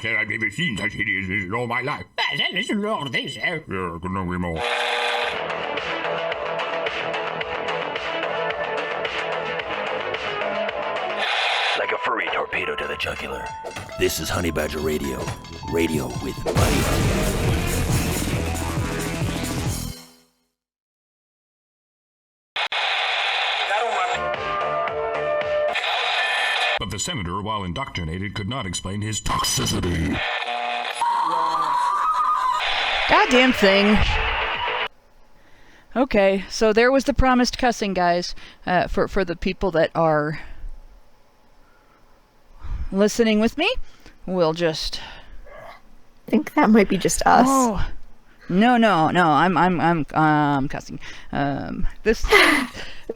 said I've never seen such hideousness in all my life. Listen to all this, eh? Yeah, couldn't agree more. Like a furry torpedo to the jugular. This is Honey Badger Radio. Radio with Buddy. But the senator, while indoctrinated, could not explain his toxicity. Goddamn thing. Okay, so there was the promised cussing, guys, for the people that are listening with me. We'll just... I think that might be just us. Oh. No, I'm cussing. This...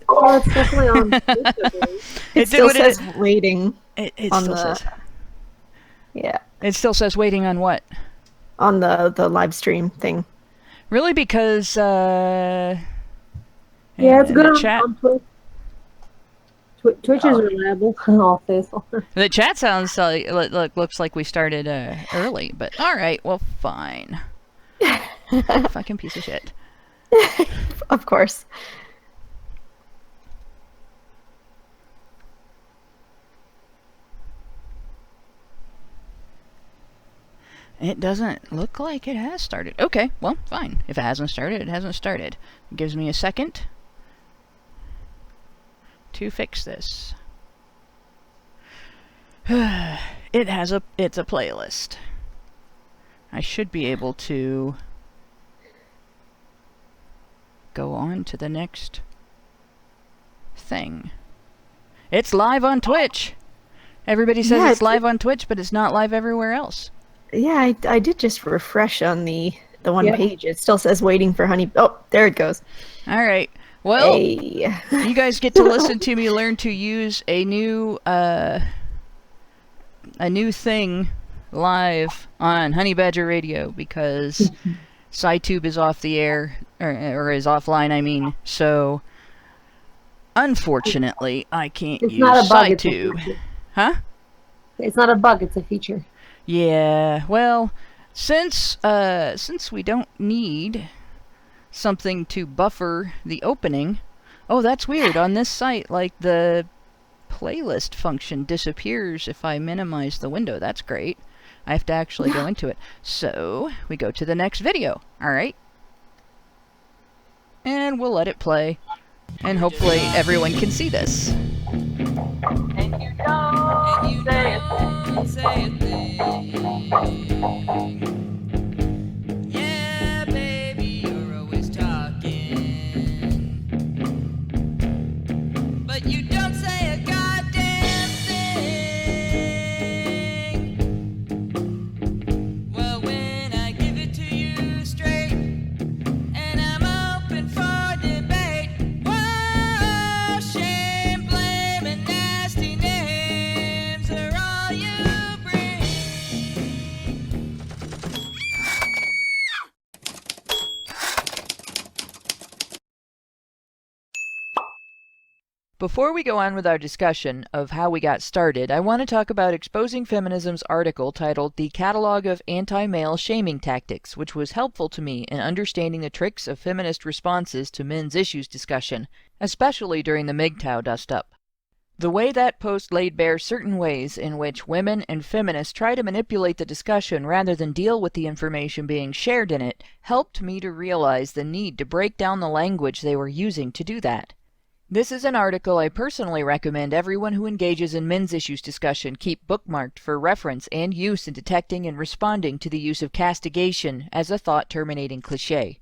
Oh, it's definitely on. It still says waiting. It still says. Yeah. It still says waiting on what? On the live stream thing. Really? Because yeah, it's good on chat. On Twitch. Twitch is reliable. All faithful. The chat sounds looks like we started early, but all right. Well, fine. Fucking piece of shit. Of course. It doesn't look like it has started. Okay, well, fine. If it hasn't started, it hasn't started. It gives me a second to fix this. It's a playlist. I should be able to go on to the next thing. It's live on Twitch. Everybody says it's live on Twitch, but it's not live everywhere else. Yeah, I did just refresh on the one page. It still says waiting for honey. Oh, there it goes. All right. Well, hey. You guys get to listen to me learn to use a new thing live on Honey Badger Radio because SciTube is off the air or is offline. I mean, so unfortunately, I can't use SciTube. Huh? It's not a bug. It's a feature. Yeah, well, since we don't need something to buffer the opening... Oh, that's weird. On this site, like, the playlist function disappears if I minimize the window. That's great. I have to actually go into it. So, we go to the next video. Alright. And we'll let it play. And hopefully everyone can see this. And you don't say a thing. Yeah, baby, you're always talking, but you don't say a goddamn thing. Well, when I give it to you straight, and I'm open for debate, whoa, shame, blame, and nasty names are all you bring. Before we go on with our discussion of how we got started, I want to talk about Exposing Feminism's article titled The Catalogue of Anti-Male Shaming Tactics, which was helpful to me in understanding the tricks of feminist responses to men's issues discussion, especially during the MGTOW dust-up. The way that post laid bare certain ways in which women and feminists try to manipulate the discussion rather than deal with the information being shared in it helped me to realize the need to break down the language they were using to do that. This is an article I personally recommend everyone who engages in men's issues discussion keep bookmarked for reference and use in detecting and responding to the use of castigation as a thought-terminating cliché.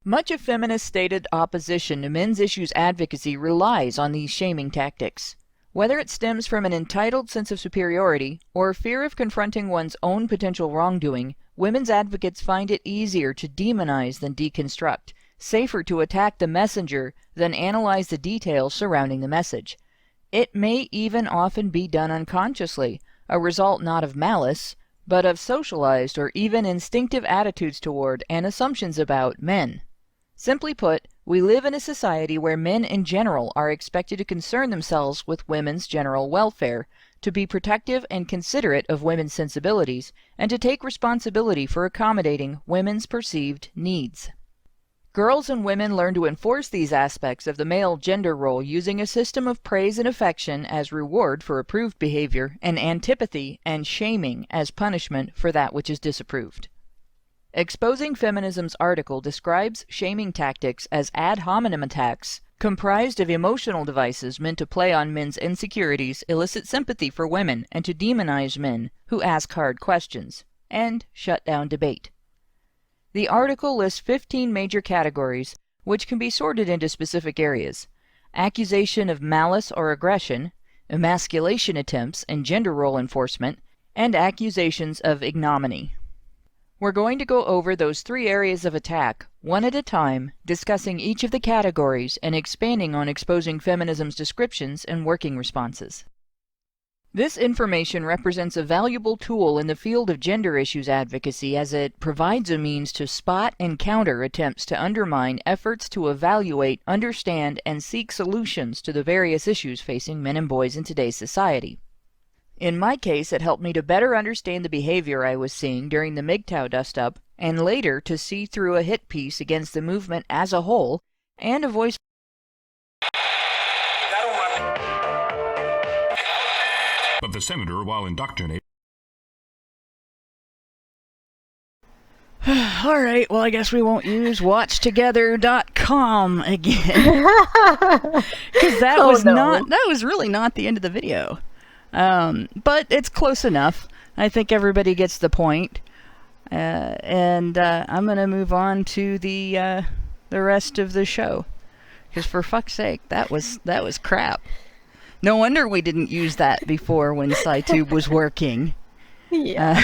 Much of feminist stated opposition to men's issues advocacy relies on these shaming tactics. Whether it stems from an entitled sense of superiority or fear of confronting one's own potential wrongdoing, women's advocates find it easier to demonize than deconstruct, safer to attack the messenger than analyze the details surrounding the message. It may even often be done unconsciously, a result not of malice, but of socialized or even instinctive attitudes toward and assumptions about men. Simply put, we live in a society where men in general are expected to concern themselves with women's general welfare, to be protective and considerate of women's sensibilities, and to take responsibility for accommodating women's perceived needs. Girls and women learn to enforce these aspects of the male gender role using a system of praise and affection as reward for approved behavior, and antipathy and shaming as punishment for that which is disapproved. Exposing Feminism's article describes shaming tactics as ad hominem attacks comprised of emotional devices meant to play on men's insecurities, elicit sympathy for women, and to demonize men who ask hard questions, and shut down debate. The article lists 15 major categories, which can be sorted into specific areas: accusation of malice or aggression, emasculation attempts and gender role enforcement, and accusations of ignominy. We're going to go over those 3 areas of attack, one at a time, discussing each of the categories and expanding on exposing feminism's descriptions and working responses. This information represents a valuable tool in the field of gender issues advocacy, as it provides a means to spot and counter attempts to undermine efforts to evaluate, understand, and seek solutions to the various issues facing men and boys in today's society. In my case, it helped me to better understand the behavior I was seeing during the MGTOW dust-up, and later to see through a hit piece against the movement as a whole, and a voice. But the senator, while indoctrinated... Alright, well I guess we won't use watchtogether.com again. Because that was really not the end of the video. But it's close enough. I think everybody gets the point. And I'm going to move on to the rest of the show. Because for fuck's sake, that was crap. No wonder we didn't use that before when SciTube was working. Yeah.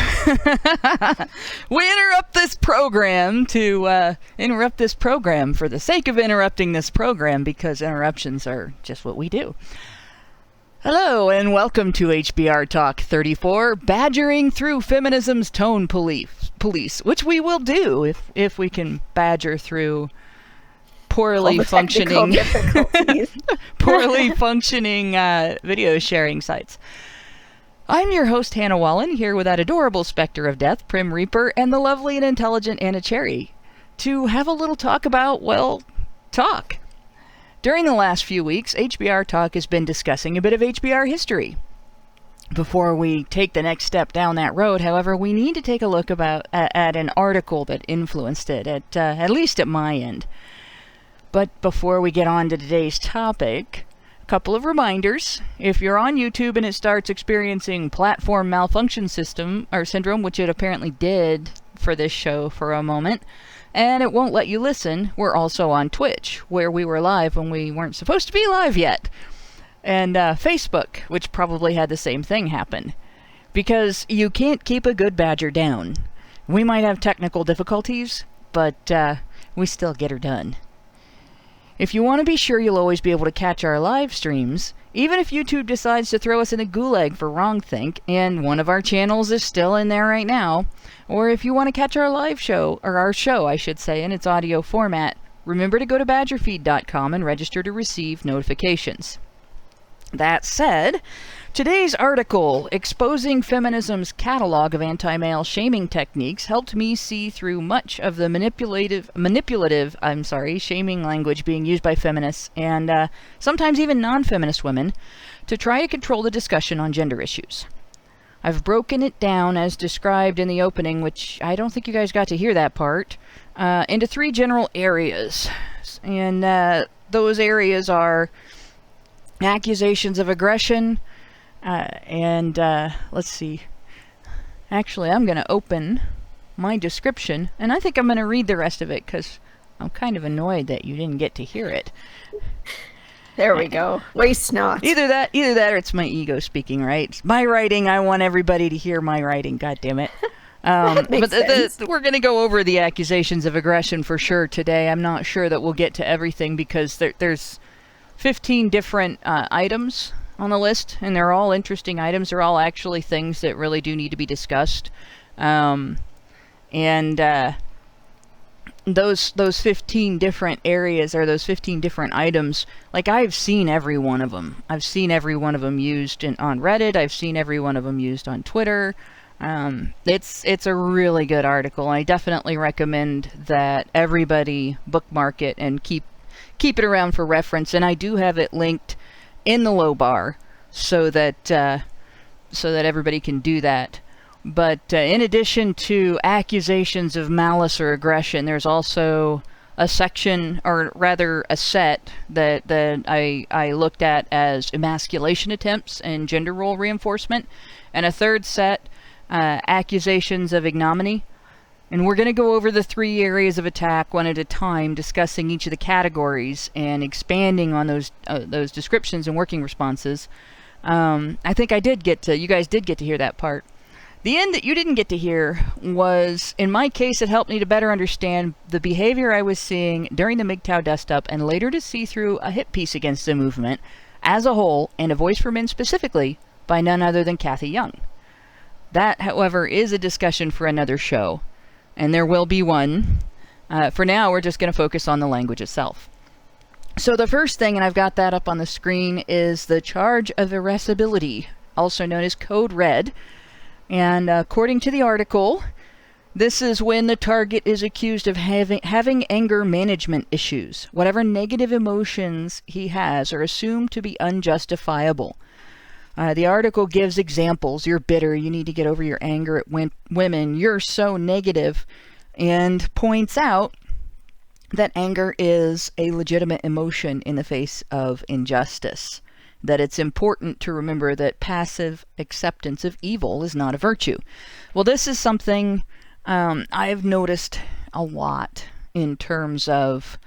We interrupt this program to interrupt this program for the sake of interrupting this program, because interruptions are just what we do. Hello, and welcome to HBR Talk 34, Badgering Through Feminism's Tone Police, which we will do if we can badger through poorly functioning video sharing sites. I'm your host, Hannah Wallen, here with that adorable specter of death, Prim Reaper, and the lovely and intelligent Anna Cherry, to have a little talk about, well, talk. During the last few weeks, HBR Talk has been discussing a bit of HBR history. Before we take the next step down that road, however, we need to take a look at an article that influenced it, at least at my end. But before we get on to today's topic, a couple of reminders. If you're on YouTube and it starts experiencing platform malfunction syndrome, which it apparently did for this show for a moment, and it won't let you listen, we're also on Twitch, where we were live when we weren't supposed to be live yet. And Facebook, which probably had the same thing happen. Because you can't keep a good badger down. We might have technical difficulties, but we still get her done. If you want to be sure you'll always be able to catch our live streams, even if YouTube decides to throw us in a gulag for wrongthink, and one of our channels is still in there right now, or if you want to catch our live show, or our show, I should say, in its audio format, remember to go to badgerfeed.com and register to receive notifications. That said, today's article, Exposing Feminism's Catalogue of Anti-Male Shaming Techniques, helped me see through much of the manipulative shaming language being used by feminists, and sometimes even non-feminist women, to try to control the discussion on gender issues. I've broken it down as described in the opening, which I don't think you guys got to hear that part, into 3 general areas. And those areas are accusations of aggression, and let's see. Actually, I'm going to open my description, and I think I'm going to read the rest of it, because I'm kind of annoyed that you didn't get to hear it. There we go. Waste not. Either that or it's my ego speaking, right? It's my writing, I want everybody to hear my writing, God damn it. But we're going to go over the accusations of aggression for sure today. I'm not sure that we'll get to everything, because there's 15 different items on the list, and they're all interesting items. They're all actually things that really do need to be discussed. And those 15 different areas, or those 15 different items, like, I've seen every one of them. I've seen every one of them used on Reddit. I've seen every one of them used on Twitter. It's a really good article. I definitely recommend that everybody bookmark it and keep it around for reference. And I do have it linked in the low bar so that everybody can do that. But in addition to accusations of malice or aggression, there's also a section, or rather a set, that I looked at as emasculation attempts and gender role reinforcement, and a third set, accusations of ignominy. And we're going to go over the 3 areas of attack one at a time, discussing each of the categories and expanding on those descriptions and working responses. I think you guys did get to hear that part. The end that you didn't get to hear was, in my case, it helped me to better understand the behavior I was seeing during the MGTOW dust-up, and later to see through a hit piece against the movement as a whole, and a voice for men specifically, by none other than Kathy Young. That, however, is a discussion for another show, and there will be one. For now, we're just going to focus on the language itself. So the first thing, and I've got that up on the screen, is the charge of irascibility, also known as Code Red. And according to the article, this is when the target is accused of having anger management issues. Whatever negative emotions he has are assumed to be unjustifiable. The article gives examples. You're bitter. You need to get over your anger at women. You're so negative. And points out that anger is a legitimate emotion in the face of injustice. That it's important to remember that passive acceptance of evil is not a virtue. Well, this is something I've noticed a lot in terms of,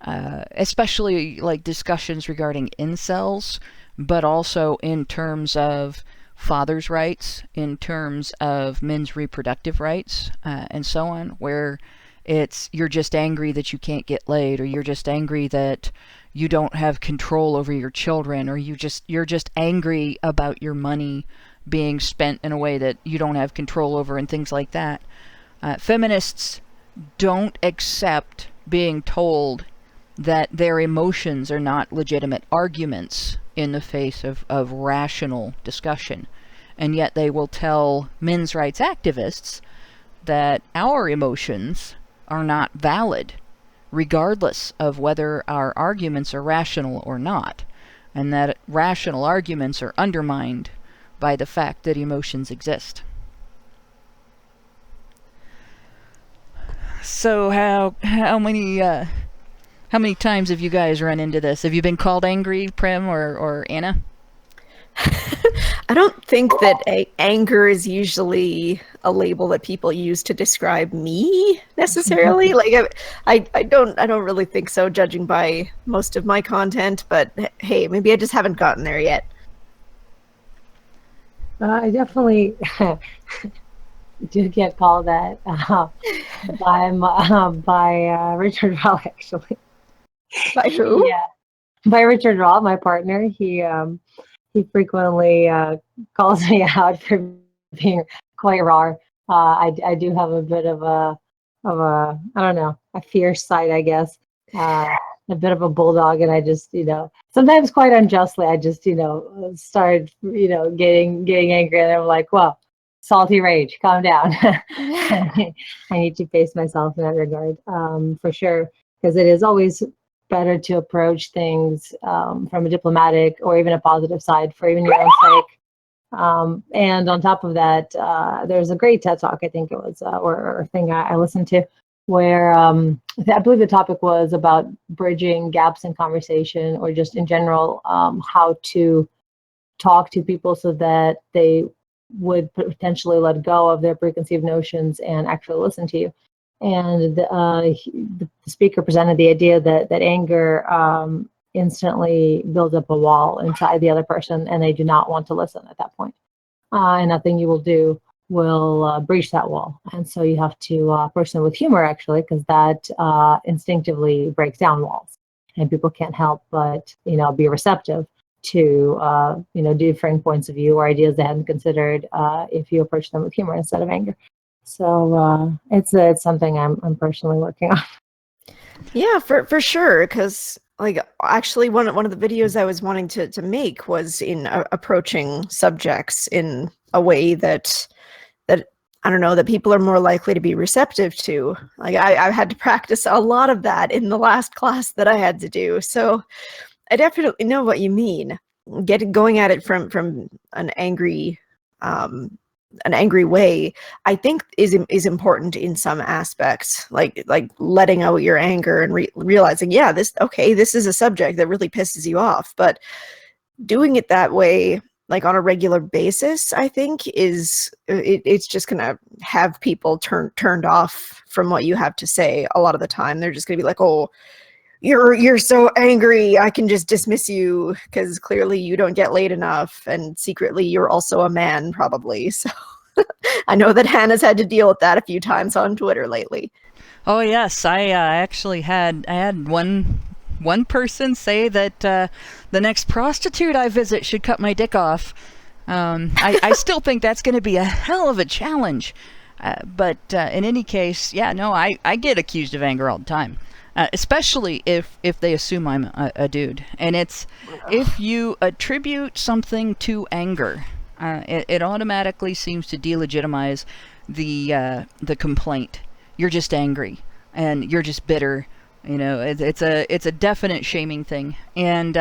especially like discussions regarding incels, but also in terms of fathers' rights, in terms of men's reproductive rights, and so on, where you're just angry that you can't get laid, or you're just angry that you don't have control over your children, or you're just angry about your money being spent in a way that you don't have control over, and things like that. Feminists don't accept being told that their emotions are not legitimate arguments in the face of rational discussion. And yet they will tell men's rights activists that our emotions are not valid, regardless of whether our arguments are rational or not, and that rational arguments are undermined by the fact that emotions exist. So how many times have you guys run into this? Have you been called angry, Prim or Anna? I don't think that anger is usually a label that people use to describe me necessarily. Like I don't really think so, judging by most of my content. But hey, maybe I just haven't gotten there yet. I definitely do get called that by Richard Rawl, actually. By who? Yeah, by Richard Rawl, my partner. He frequently calls me out for being quite raw. I do have a bit of a I don't know, a fierce side, I guess. A bit of a bulldog, and I just, sometimes quite unjustly, I just, start, getting angry, and I'm like, well, salty rage, calm down. I need to pace myself in that regard, for sure, because it is always better to approach things from a diplomatic or even a positive side for even your own sake. And on top of that, there's a great TED Talk, I think it was, or thing I listened to, where I believe the topic was about bridging gaps in conversation, or just in general, how to talk to people so that they would potentially let go of their preconceived notions and actually listen to you. And the speaker presented the idea that anger instantly builds up a wall inside the other person, and they do not want to listen at that point. And nothing you will do will breach that wall. And so you have to approach them with humor, actually, because that instinctively breaks down walls. And people can't help but, be receptive to, differing points of view or ideas they hadn't considered if you approach them with humor instead of anger. So it's something I'm personally working on. Yeah, for sure. Because like actually, one of the videos I was wanting to make was in approaching subjects in a way that I don't know, that people are more likely to be receptive to. Like I had to practice a lot of that in the last class that I had to do. So I definitely know what you mean. Going at it from an angry way, I think is important in some aspects, like letting out your anger and realizing, yeah, this is a subject that really pisses you off, but doing it that way, like on a regular basis, I think it's just gonna have people turned off from what you have to say. A lot of the time, they're just gonna be like, "Oh, you're so angry. I can just dismiss you because clearly you don't get laid enough, and secretly you're also a man, probably." So I know that Hannah's had to deal with that a few times on Twitter lately. Oh yes, I actually had one person say that the next prostitute I visit should cut my dick off. I still think that's going to be a hell of a challenge. But in any case, yeah, no, I get accused of anger all the time. Especially if they assume I'm a dude. And it's, if you attribute something to anger, it automatically seems to delegitimize the complaint. You're just angry, and you're just bitter. You know, it's a definite shaming thing. And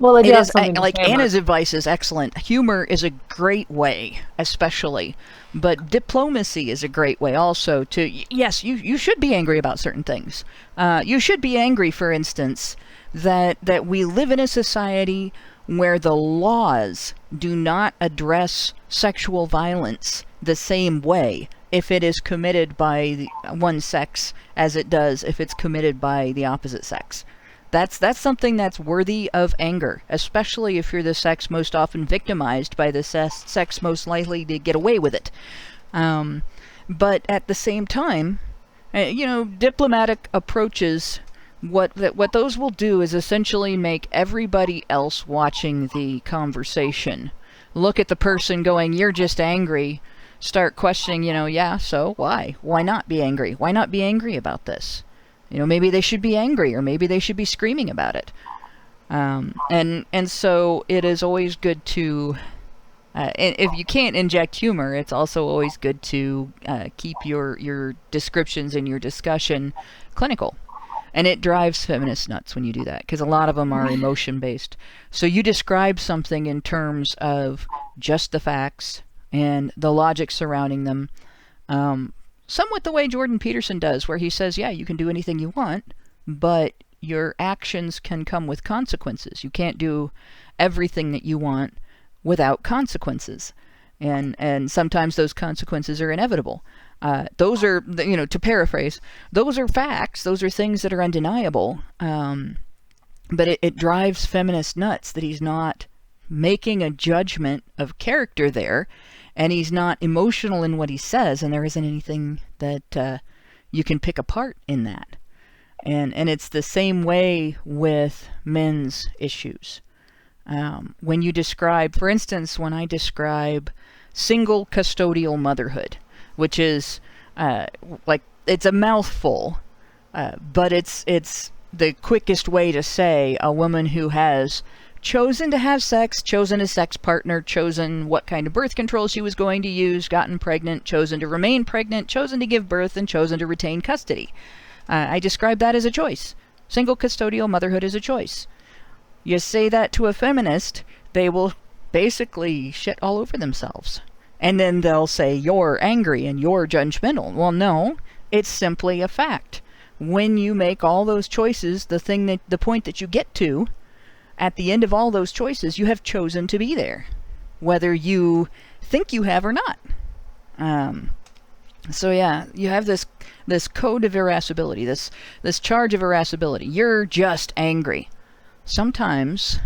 Well, I do it have is, something to like say about Anna's advice is excellent. Humor is a great way, especially, but diplomacy is a great way also to, yes, you should be angry about certain things. You should be angry, for instance, that we live in a society where the laws do not address sexual violence the same way if it is committed by one sex as it does if it's committed by the opposite sex. That's something that's worthy of anger, especially if you're the sex most often victimized by the sex most likely to get away with it. But at the same time, diplomatic approaches, what those will do is essentially make everybody else watching the conversation look at the person going, "You're just angry," start questioning, yeah, so why? Why not be angry? Why not be angry about this? Maybe they should be angry, or maybe they should be screaming about it. And so it is always good to, if you can't inject humor, it's also always good to keep your descriptions and your discussion clinical. And it drives feminists nuts when you do that, because a lot of them are emotion-based. So you describe something in terms of just the facts and the logic surrounding them, somewhat the way Jordan Peterson does, where he says, yeah, you can do anything you want, but your actions can come with consequences. You can't do everything that you want without consequences. And sometimes those consequences are inevitable. Those are, to paraphrase, those are facts. Those are things that are undeniable. But it drives feminists nuts that he's not making a judgment of character there, and he's not emotional in what he says, and there isn't anything that you can pick apart in that. And it's the same way with men's issues. When you describe, for instance, when I describe single custodial motherhood, which is it's a mouthful, but it's the quickest way to say a woman who has chosen to have sex, chosen a sex partner, chosen what kind of birth control she was going to use, gotten pregnant, chosen to remain pregnant, chosen to give birth, and chosen to retain custody. I describe that as a choice. Single custodial motherhood is a choice. You say that to a feminist, they will basically shit all over themselves. And then they'll say, you're angry and you're judgmental. Well, no, it's simply a fact. When you make all those choices, the point that you get to, at the end of all those choices, you have chosen to be there, whether you think you have or not. So yeah, you have this code of irascibility, this charge of irascibility. You're just angry. Sometimes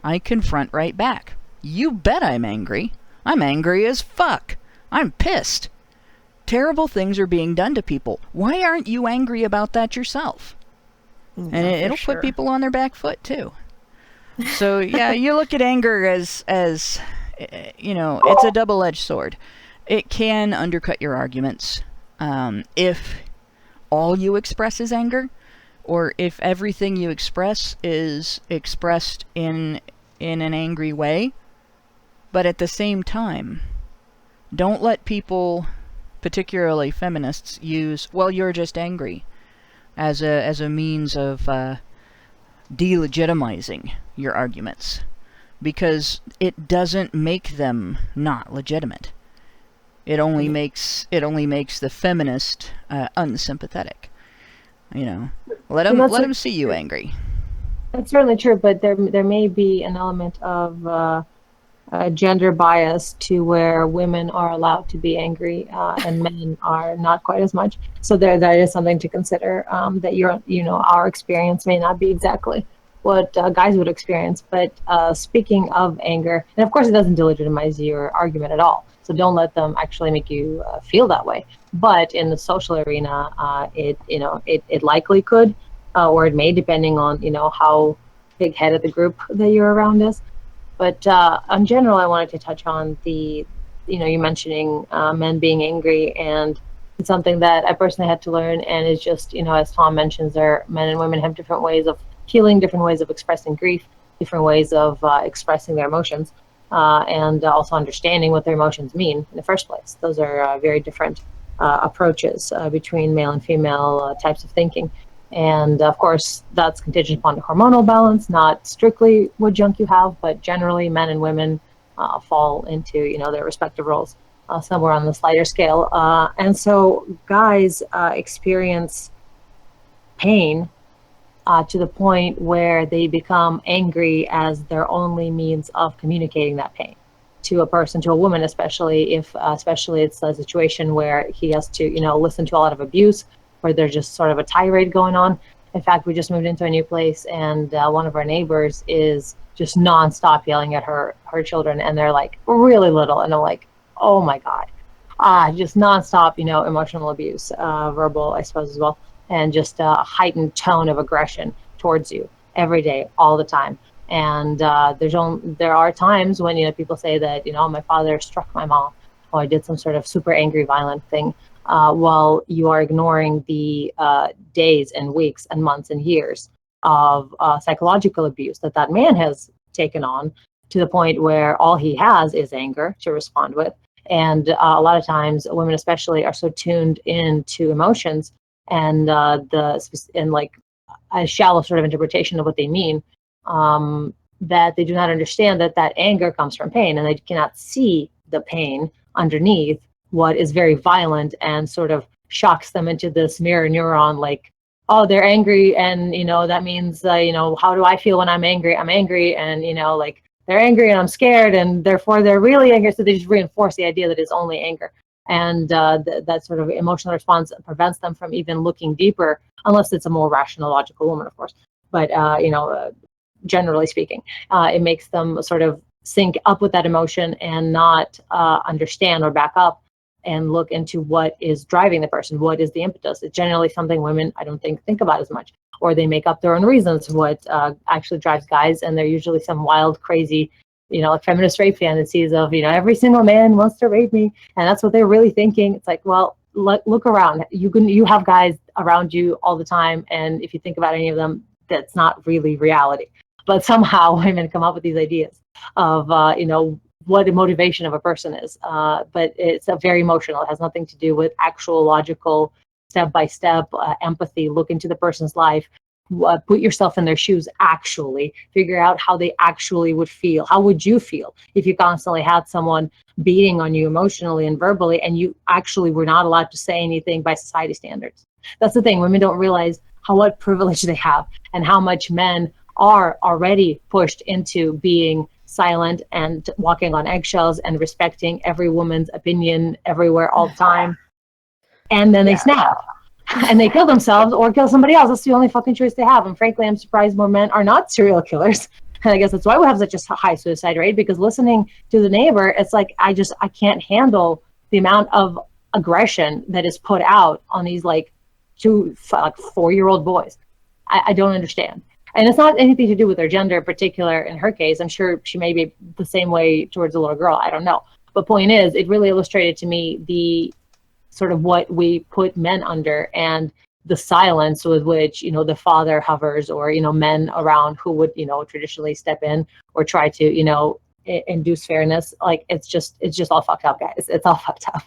I confront right back. You bet I'm angry. I'm angry as fuck. I'm pissed. Terrible things are being done to people. Why aren't you angry about that yourself? And it'll put people on their back foot too. So yeah, you look at anger as it's a double-edged sword. it can undercut your arguments. If all you express is anger, or if everything you express is expressed in an angry way, but at the same time, don't let people, particularly feminists, use, well, you're just angry, as a means of delegitimizing your arguments, because it doesn't make them not legitimate. It only makes the feminist unsympathetic. You know, let them see you angry. That's certainly true, but there may be an element of gender bias to where women are allowed to be angry and men are not quite as much. So that is something to consider. That our experience may not be exactly what guys would experience. But speaking of anger, and of course it doesn't delegitimize your argument at all. So don't let them actually make you feel that way. But in the social arena, it likely could, or it may, depending on how big-headed the group that you're around is. But in general, I wanted to touch on you mentioning men being angry, and it's something that I personally had to learn. And it's just, as Tom mentions, men and women have different ways of healing, different ways of expressing grief, different ways of expressing their emotions, and also understanding what their emotions mean in the first place. Those are very different approaches between male and female types of thinking. And of course, that's contingent upon the hormonal balance, not strictly what junk you have, but generally men and women fall into, their respective roles somewhere on the slighter scale. And so guys experience pain to the point where they become angry as their only means of communicating that pain to a person, to a woman, especially if it's a situation where he has to, listen to a lot of abuse, where there's just sort of a tirade going on. In fact, we just moved into a new place, and one of our neighbors is just nonstop yelling at her children, and they're like really little, and I'm like, oh my God, just nonstop, emotional abuse, verbal, I suppose, as well, and just a heightened tone of aggression towards you every day, all the time. And there are times when people say that my father struck my mom, or I did some sort of super angry, violent thing. While you are ignoring the days and weeks and months and years of psychological abuse that man has taken on, to the point where all he has is anger to respond with. And a lot of times, women especially are so tuned into emotions and like a shallow sort of interpretation of what they mean, that they do not understand that anger comes from pain, and they cannot see the pain underneath what is very violent and sort of shocks them into this mirror neuron, like, oh, they're angry, and that means how do I feel when I'm angry? I'm angry, and like they're angry and I'm scared, and therefore they're really angry. So they just reinforce the idea that it's only anger, and that sort of emotional response prevents them from even looking deeper, unless it's a more rational, logical woman, of course. But generally speaking, it makes them sort of sync up with that emotion and not understand or back up and look into what is driving the person, what is the impetus. It's generally something women, I don't think about as much, or they make up their own reasons what actually drives guys, and they're usually some wild, crazy, like feminist rape fantasies of, every single man wants to rape me, and that's what they're really thinking. It's like, well, look around. You have guys around you all the time, and if you think about any of them, that's not really reality. But somehow women come up with these ideas of, what the motivation of a person is. But it's very emotional. It has nothing to do with actual logical, step-by-step empathy. Look into the person's life. Put yourself in their shoes, actually. Figure out how they actually would feel. How would you feel if you constantly had someone beating on you emotionally and verbally, and you actually were not allowed to say anything by society standards? That's the thing. Women don't realize what privilege they have, and how much men are already pushed into being silent and walking on eggshells and respecting every woman's opinion everywhere all the time. And then they snap and they kill themselves or kill somebody else. That's the only fucking choice they have. And frankly, I'm surprised more men are not serial killers. And I guess that's why we have such a high suicide rate, because listening to the neighbor, it's like, I can't handle the amount of aggression that is put out on these like 4-year-old boys. I don't understand. And it's not anything to do with their gender in particular. In her case, I'm sure she may be the same way towards a little girl. I don't know. But point is, it really illustrated to me the sort of what we put men under, and the silence with which, the father hovers, or, men around who would, traditionally step in or try to, induce fairness. Like, it's just all fucked up, guys. It's all fucked up.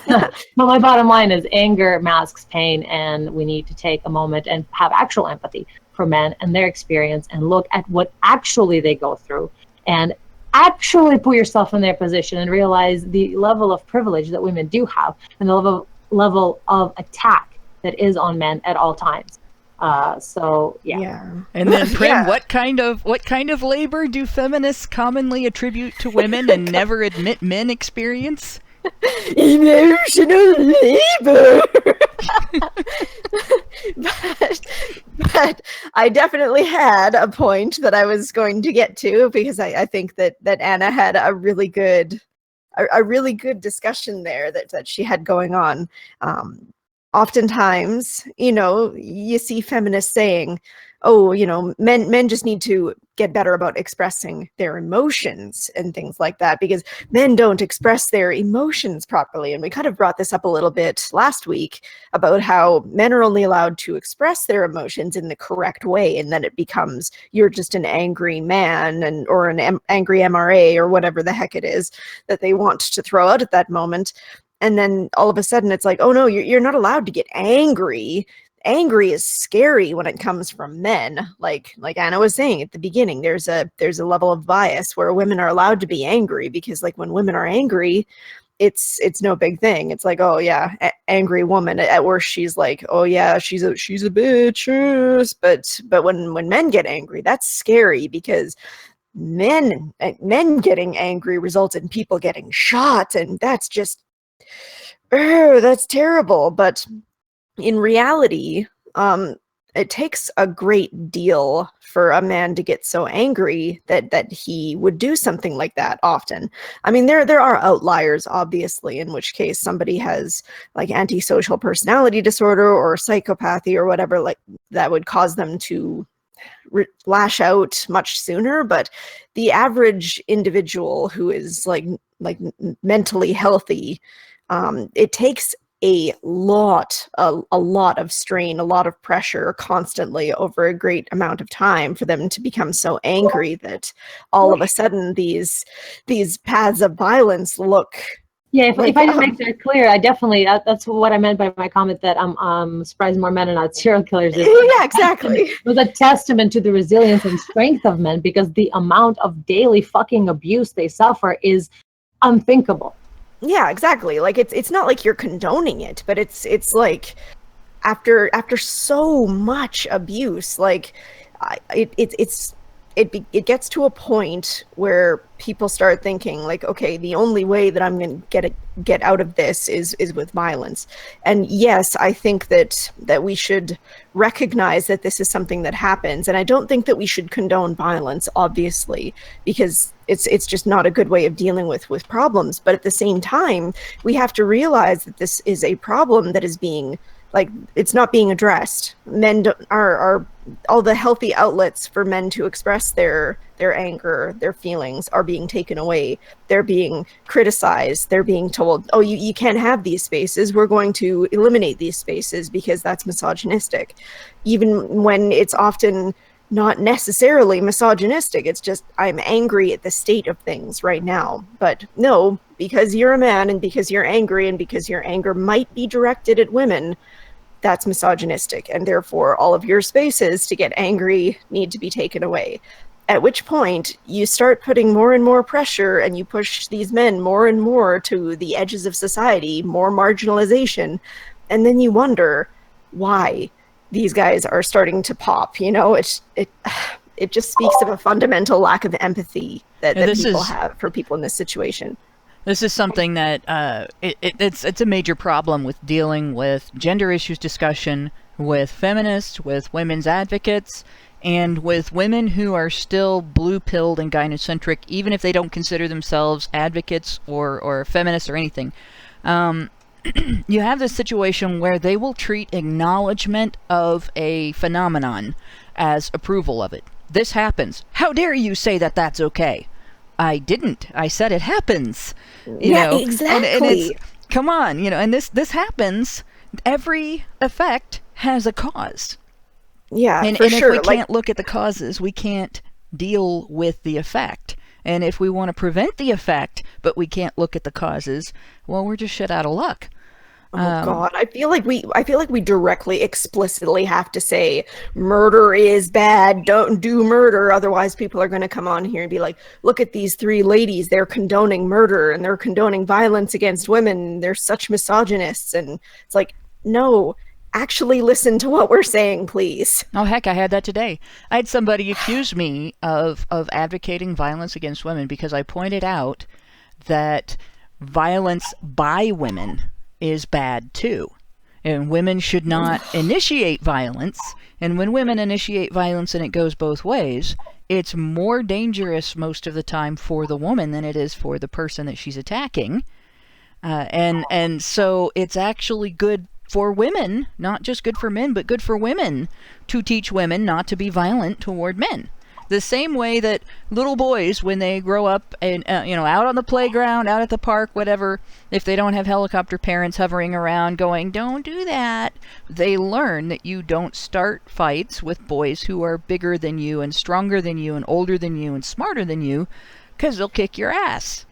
But my bottom line is, anger masks pain, and we need to take a moment and have actual empathy for men and their experience, and look at what actually they go through, and actually put yourself in their position and realize the level of privilege that women do have, and the level of attack that is on men at all times. So yeah. And then Prim, Yeah. what kind of labor do feminists commonly attribute to women and never admit men experience? Emotional labor. but I definitely had a point that I was going to get to, because I think that Anna had a really good discussion there that she had going on. Oftentimes, you see feminists saying, oh, men just need to get better about expressing their emotions and things like that, because men don't express their emotions properly. And we kind of brought this up a little bit last week about how men are only allowed to express their emotions in the correct way, and then it becomes, you're just an angry man, or an angry MRA, or whatever the heck it is that they want to throw out at that moment. And then all of a sudden it's like, oh no, you're not allowed to get angry. Angry is scary when it comes from men. Like Anna was saying at the beginning, there's a level of bias where women are allowed to be angry, because like when women are angry, it's no big thing. It's like, oh yeah, angry woman. At worst, she's like, oh yeah, she's a bitch. But when men get angry, that's scary, because men getting angry results in people getting shot, and that's just, that's terrible. But in reality, it takes a great deal for a man to get so angry that he would do something like that often. I mean, there are outliers, obviously, in which case somebody has like antisocial personality disorder or psychopathy or whatever, like that would cause them to lash out much sooner. But the average individual who is like mentally healthy, it takes a lot of strain, a lot of pressure constantly over a great amount of time for them to become so angry that all of a sudden these paths of violence look. Yeah, if I didn't make that clear, I definitely, that's what I meant by my comment that I'm surprised more men are not serial killers. Yeah, exactly. It was a testament to the resilience and strength of men, because the amount of daily fucking abuse they suffer is unthinkable. Yeah, exactly. Like it's not like you're condoning it, but it's like after so much abuse, like it gets to a point where people start thinking like, okay, the only way that I'm going to get out of this is with violence. And yes, I think that we should recognize that this is something that happens, and I don't think that we should condone violence, obviously, because it's just not a good way of dealing with problems. But at the same time, we have to realize that this is a problem that is being, like, it's not being addressed. Men are all the healthy outlets for men to express their anger, their feelings, are being taken away. They're being criticized. They're being told, oh, you can't have these spaces. We're going to eliminate these spaces because that's misogynistic. Even when it's often not necessarily misogynistic. It's just, I'm angry at the state of things right now. But no, because you're a man and because you're angry and because your anger might be directed at women, that's misogynistic. And therefore, all of your spaces to get angry need to be taken away. At which point, you start putting more and more pressure, and you push these men more and more to the edges of society, more marginalization. And then you wonder why these guys are starting to pop. You know, it just speaks of a fundamental lack of empathy that people have for people in this situation. This is something that it's a major problem with dealing with gender issues discussion, with feminists, with women's advocates, and with women who are still blue-pilled and gynocentric, even if they don't consider themselves advocates or feminists or anything. You have this situation where they will treat acknowledgement of a phenomenon as approval of it. This happens. How dare you say that that's okay? I didn't. I said it happens. Exactly. And it's, come on, and this happens. Every effect has a cause. Yeah, and for sure. If we can't look at the causes, we can't deal with the effect. And if we want to prevent the effect, but we can't look at the causes, well, we're just shit out of luck. Oh God, I feel like we directly, explicitly have to say murder is bad. Don't do murder, otherwise people are going to come on here and be like, "Look at these three ladies. They're condoning murder and they're condoning violence against women. They're such misogynists." And it's like, no, actually listen to what we're saying, please. Oh heck, I had that today. I had somebody accuse me of advocating violence against women because I pointed out that violence by women is bad too. And women should not initiate violence. And when women initiate violence and it goes both ways, it's more dangerous most of the time for the woman than it is for the person that she's attacking. And so it's actually good for women, not just good for men, but good for women to teach women not to be violent toward men. The same way that little boys, when they grow up and, out on the playground, out at the park, whatever, if they don't have helicopter parents hovering around going, "Don't do that," they learn that you don't start fights with boys who are bigger than you and stronger than you and older than you and smarter than you, because they'll kick your ass.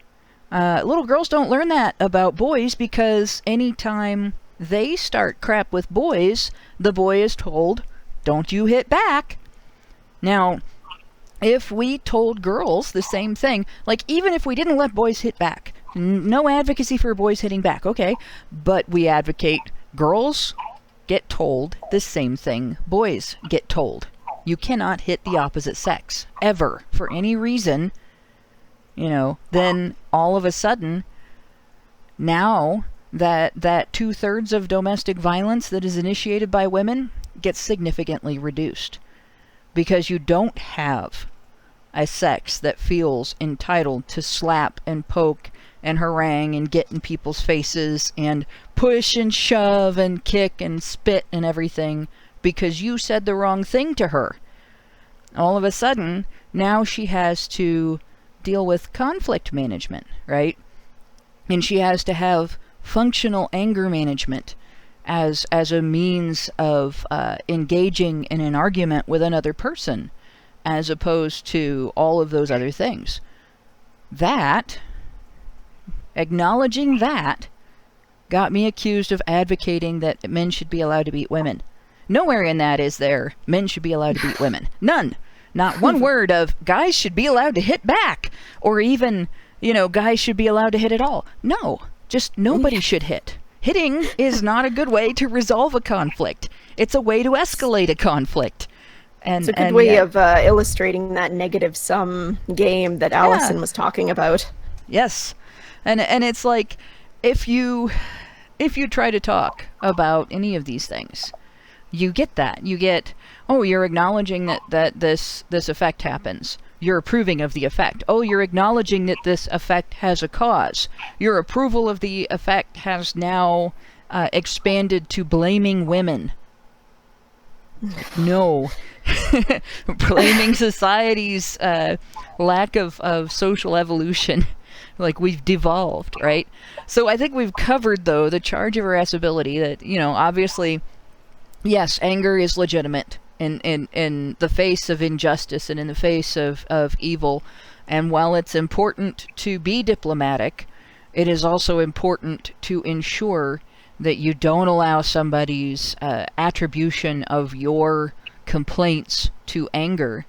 Little girls don't learn that about boys, because anytime they start crap with boys, the boy is told, "Don't you hit back." Now, if we told girls the same thing, like even if we didn't let boys hit back, no advocacy for boys hitting back, okay, but we advocate girls get told the same thing boys get told. You cannot hit the opposite sex, ever, for any reason, then all of a sudden, now that 2/3 of domestic violence that is initiated by women gets significantly reduced. Because you don't have a sex that feels entitled to slap and poke and harangue and get in people's faces and push and shove and kick and spit and everything because you said the wrong thing to her. All of a sudden, now she has to deal with conflict management, right? And she has to have functional anger management as a means of engaging in an argument with another person, as opposed to all of those other things. Acknowledging that, got me accused of advocating that men should be allowed to beat women. Nowhere in that is there men should be allowed to beat women. None. Not one word of guys should be allowed to hit back, or even, guys should be allowed to hit at all. No, just nobody should hit. Hitting is not a good way to resolve a conflict. It's a way to escalate a conflict. And it's a good way of illustrating that negative sum game that Allison was talking about. Yes. And it's like, if you try to talk about any of these things, you get that. You get, oh, you're acknowledging that this effect happens. You're approving of the effect. Oh, you're acknowledging that this effect has a cause. Your approval of the effect has now expanded to blaming women. No. Blaming society's lack of social evolution. Like, we've devolved, right? So I think we've covered, though, the charge of irascibility that, obviously, yes, anger is legitimate in the face of injustice and in the face of evil. And while it's important to be diplomatic, it is also important to ensure that you don't allow somebody's attribution of your complaints to anger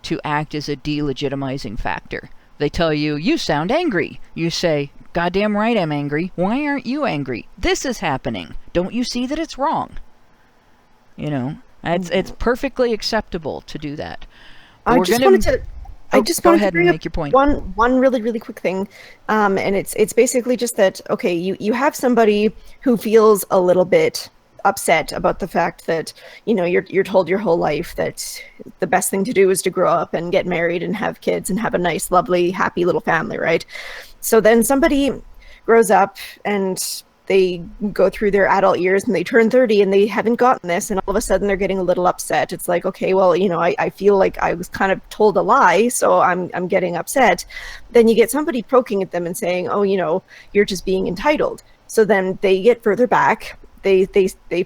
to act as a delegitimizing factor. They tell you, you sound angry. You say, goddamn right I'm angry. Why aren't you angry? This is happening. Don't you see that it's wrong? It's perfectly acceptable to do that. I just wanted to bring make your point. One really, really quick thing. And it's basically just that, okay, you have somebody who feels a little bit upset about the fact that, you're told your whole life that the best thing to do is to grow up and get married and have kids and have a nice, lovely, happy little family, right? So then somebody grows up and they go through their adult years and they turn 30 and they haven't gotten this, and all of a sudden they're getting a little upset. It's like, okay, well, I feel like I was kind of told a lie, so I'm getting upset. Then you get somebody poking at them and saying, oh, you're just being entitled. So then they get further back. They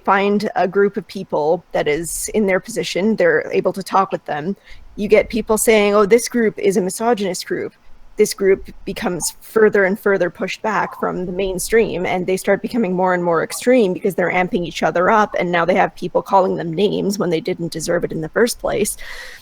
find a group of people that is in their position. They're able to talk with them. You get people saying, oh, this group is a misogynist group. This group becomes further and further pushed back from the mainstream, and they start becoming more and more extreme because they're amping each other up, and now they have people calling them names when they didn't deserve it in the first place.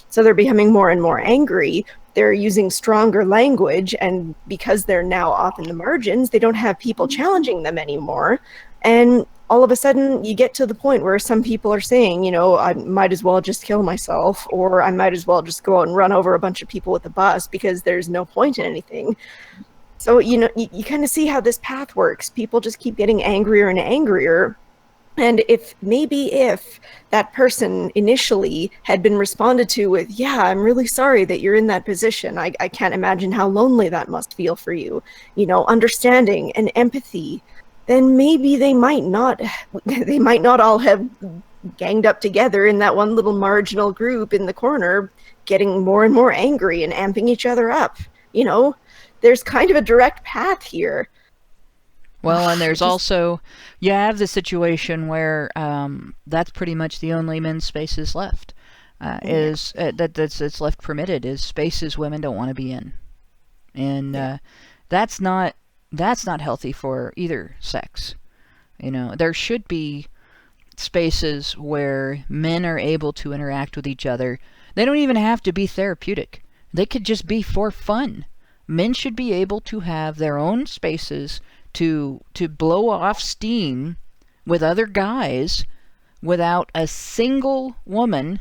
So they're becoming more and more angry. They're using stronger language, and because they're now off in the margins, they don't have people challenging them anymore. And all of a sudden you get to the point where some people are saying, I might as well just kill myself, or I might as well just go out and run over a bunch of people with a bus because there's no point in anything. So, you kind of see how this path works. People just keep getting angrier and angrier. And if that person initially had been responded to with, yeah, I'm really sorry that you're in that position. I can't imagine how lonely that must feel for you, understanding and empathy, then maybe they might not all have ganged up together in that one little marginal group in the corner, getting more and more angry and amping each other up. There's kind of a direct path here. Well, and there's also, you have the situation where that's pretty much the only men's spaces left. That's left permitted is spaces women don't want to be in, and that's not healthy for either sex. There should be spaces where men are able to interact with each other. They don't even have to be therapeutic. They could just be for fun. Men should be able to have their own spaces to blow off steam with other guys without a single woman,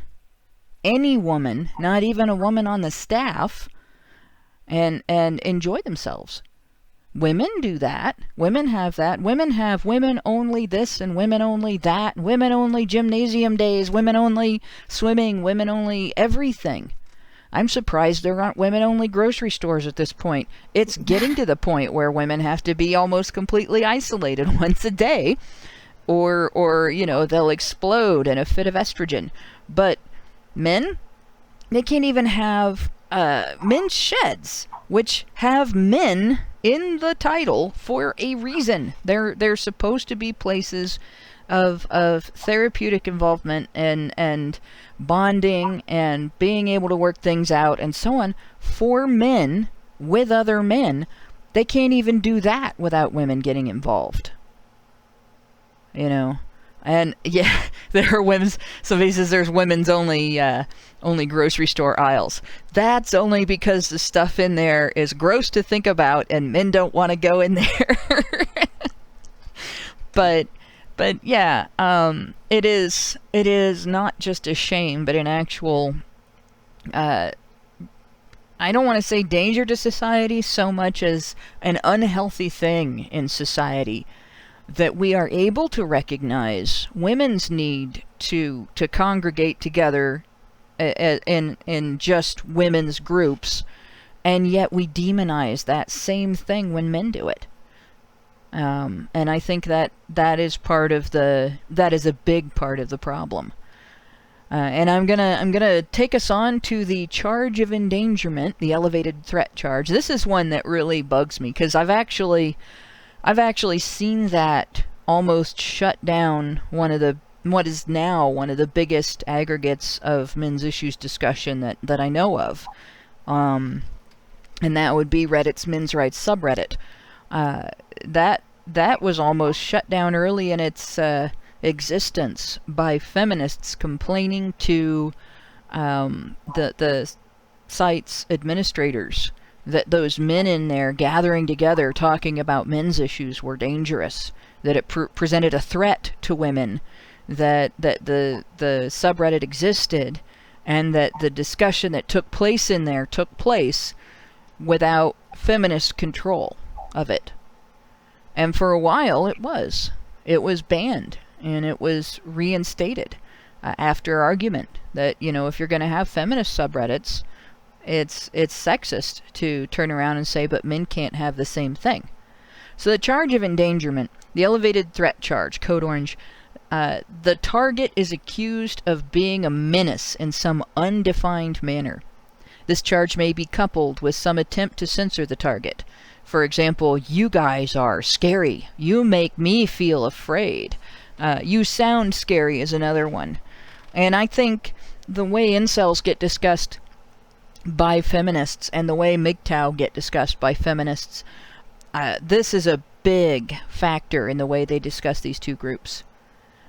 any woman, not even a woman on the staff, and enjoy themselves. Women do that. Women have that. Women have women only this and women only that. Women only gymnasium days. Women only swimming. Women only everything. I'm surprised there aren't women only grocery stores at this point. It's getting to the point where women have to be almost completely isolated once a day, or they'll explode in a fit of estrogen. But men, they can't even have men's sheds, which have men in the title for a reason. They're supposed to be places of therapeutic involvement and bonding and being able to work things out and so on for men with other men. They can't even do that without women getting involved. And yeah, there are women's. Somebody says there's women's only grocery store aisles. That's only because the stuff in there is gross to think about, and men don't want to go in there. But yeah, it is not just a shame, but an actual. I don't want to say danger to society so much as an unhealthy thing in society. That we are able to recognize women's need to congregate together in just women's groups, and yet we demonize that same thing when men do it. And I think that is a big part of the problem. And I'm gonna take us on to the charge of endangerment, the elevated threat charge. This is one that really bugs me because I've actually seen that almost shut down what is now one of the biggest aggregates of men's issues discussion that I know of. And that would be Reddit's men's rights subreddit. That was almost shut down early in its existence by feminists complaining to the site's administrators that those men in there gathering together talking about men's issues were dangerous, that it presented a threat to women, that the subreddit existed, and that the discussion that took place in there took place without feminist control of it. And for a while it was banned, and it was reinstated after argument that, if you're going to have feminist subreddits, it's sexist to turn around and say, but men can't have the same thing. So the charge of endangerment The elevated threat charge, code orange. The target is accused of being a menace in some undefined manner. This charge may be coupled with some attempt to censor the target. For example, you guys are scary. You make me feel afraid. You sound scary is another one. And I think the way incels get discussed by feminists and the way MGTOW get discussed by feminists, this is a big factor in the way they discuss these two groups.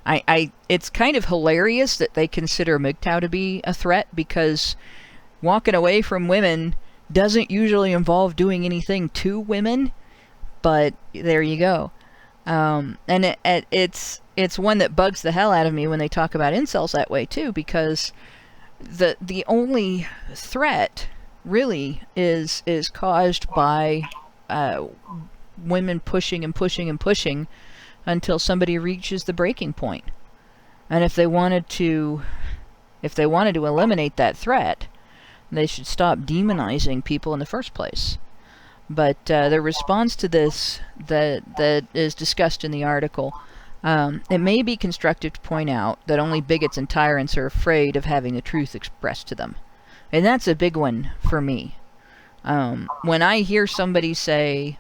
It's kind of hilarious that they consider MGTOW to be a threat, because walking away from women doesn't usually involve doing anything to women, but there you go. And it's one that bugs the hell out of me when they talk about incels that way too, because the only threat really is caused by women pushing and pushing and pushing until somebody reaches the breaking point. And if they wanted to eliminate that threat, they should stop demonizing people in the first place. But the response to this that is discussed in the article, it may be constructive to point out that only bigots and tyrants are afraid of having the truth expressed to them. And that's a big one for me. When I hear somebody say,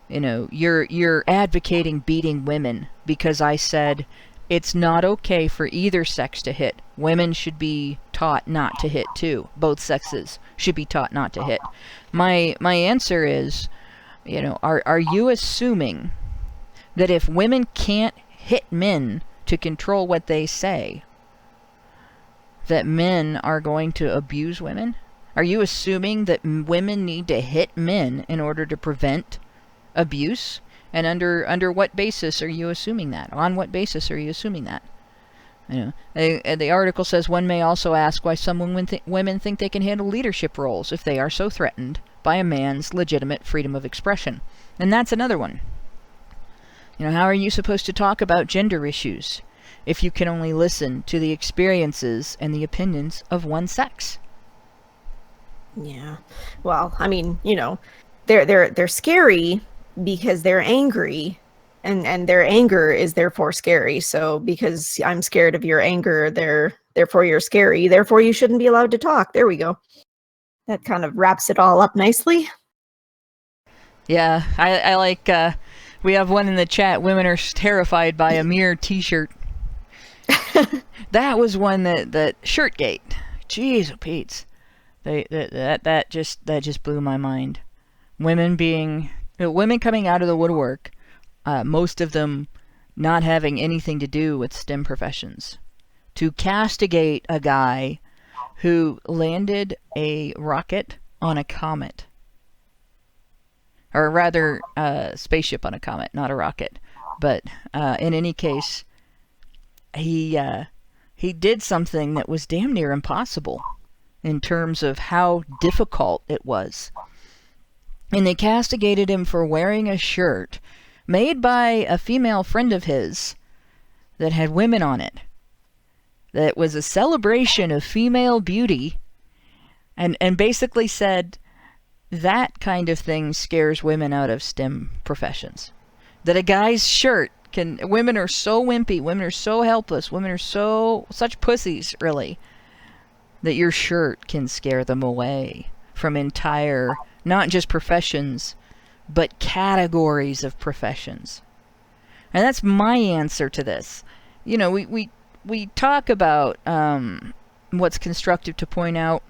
you're advocating beating women because I said it's not okay for either sex to hit. Women should be taught not to hit too. Both sexes should be taught not to hit. My answer is, are you assuming that if women can't hit men to control what they say, that men are going to abuse women? Are you assuming that women need to hit men in order to prevent abuse? And under what basis are you assuming that? On what basis are you assuming that? The article says one may also ask why some women think they can handle leadership roles if they are so threatened by a man's legitimate freedom of expression. And that's another one. How are you supposed to talk about gender issues if you can only listen to the experiences and the opinions of one sex? Yeah. Well, I mean, they're scary because they're angry, and their anger is therefore scary. So because I'm scared of your anger, therefore you're scary, therefore you shouldn't be allowed to talk. There we go. That kind of wraps it all up nicely. Yeah, I like, we have one in the chat, women are terrified by a mere t-shirt. That was one that Shirtgate. Jeez, Pete's. That just blew my mind. Women coming out of the woodwork, most of them not having anything to do with STEM professions, to castigate a guy who landed a rocket on a comet, or rather a spaceship on a comet, not a rocket. But in any case, he did something that was damn near impossible in terms of how difficult it was. And they castigated him for wearing a shirt made by a female friend of his that had women on it. That was a celebration of female beauty, and basically said that kind of thing scares women out of STEM professions. That a guy's shirt women are so wimpy, women are so helpless, women are such pussies, really, that your shirt can scare them away from entire, not just professions, but categories of professions. And that's my answer to this. We talk about what's constructive to point out,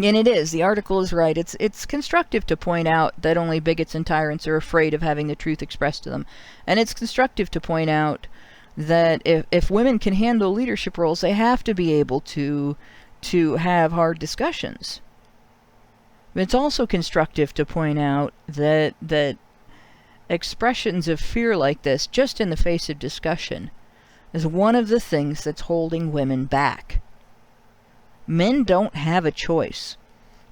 and it is. The article is right. It's constructive to point out that only bigots and tyrants are afraid of having the truth expressed to them. And it's constructive to point out that if women can handle leadership roles, they have to be able to have hard discussions. It's also constructive to point out that expressions of fear like this, just in the face of discussion, is one of the things that's holding women back. Men don't have a choice.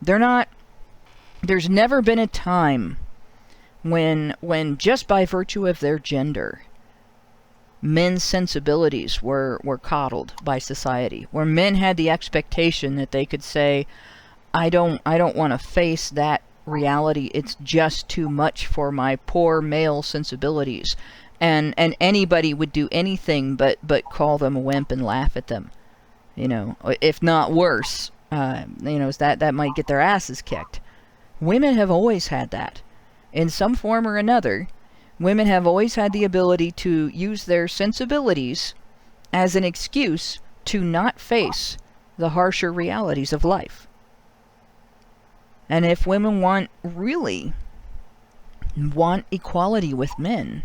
There's never been a time when just by virtue of their gender, men's sensibilities were coddled by society, where men had the expectation that they could say, I don't want to face that reality. It's just too much for my poor male sensibilities. and anybody would do anything but call them a wimp and laugh at them, if not worse. That might get their asses kicked. Women have always had that. In some form or another, women have always had the ability to use their sensibilities as an excuse to not face the harsher realities of life. And if women really want equality with men,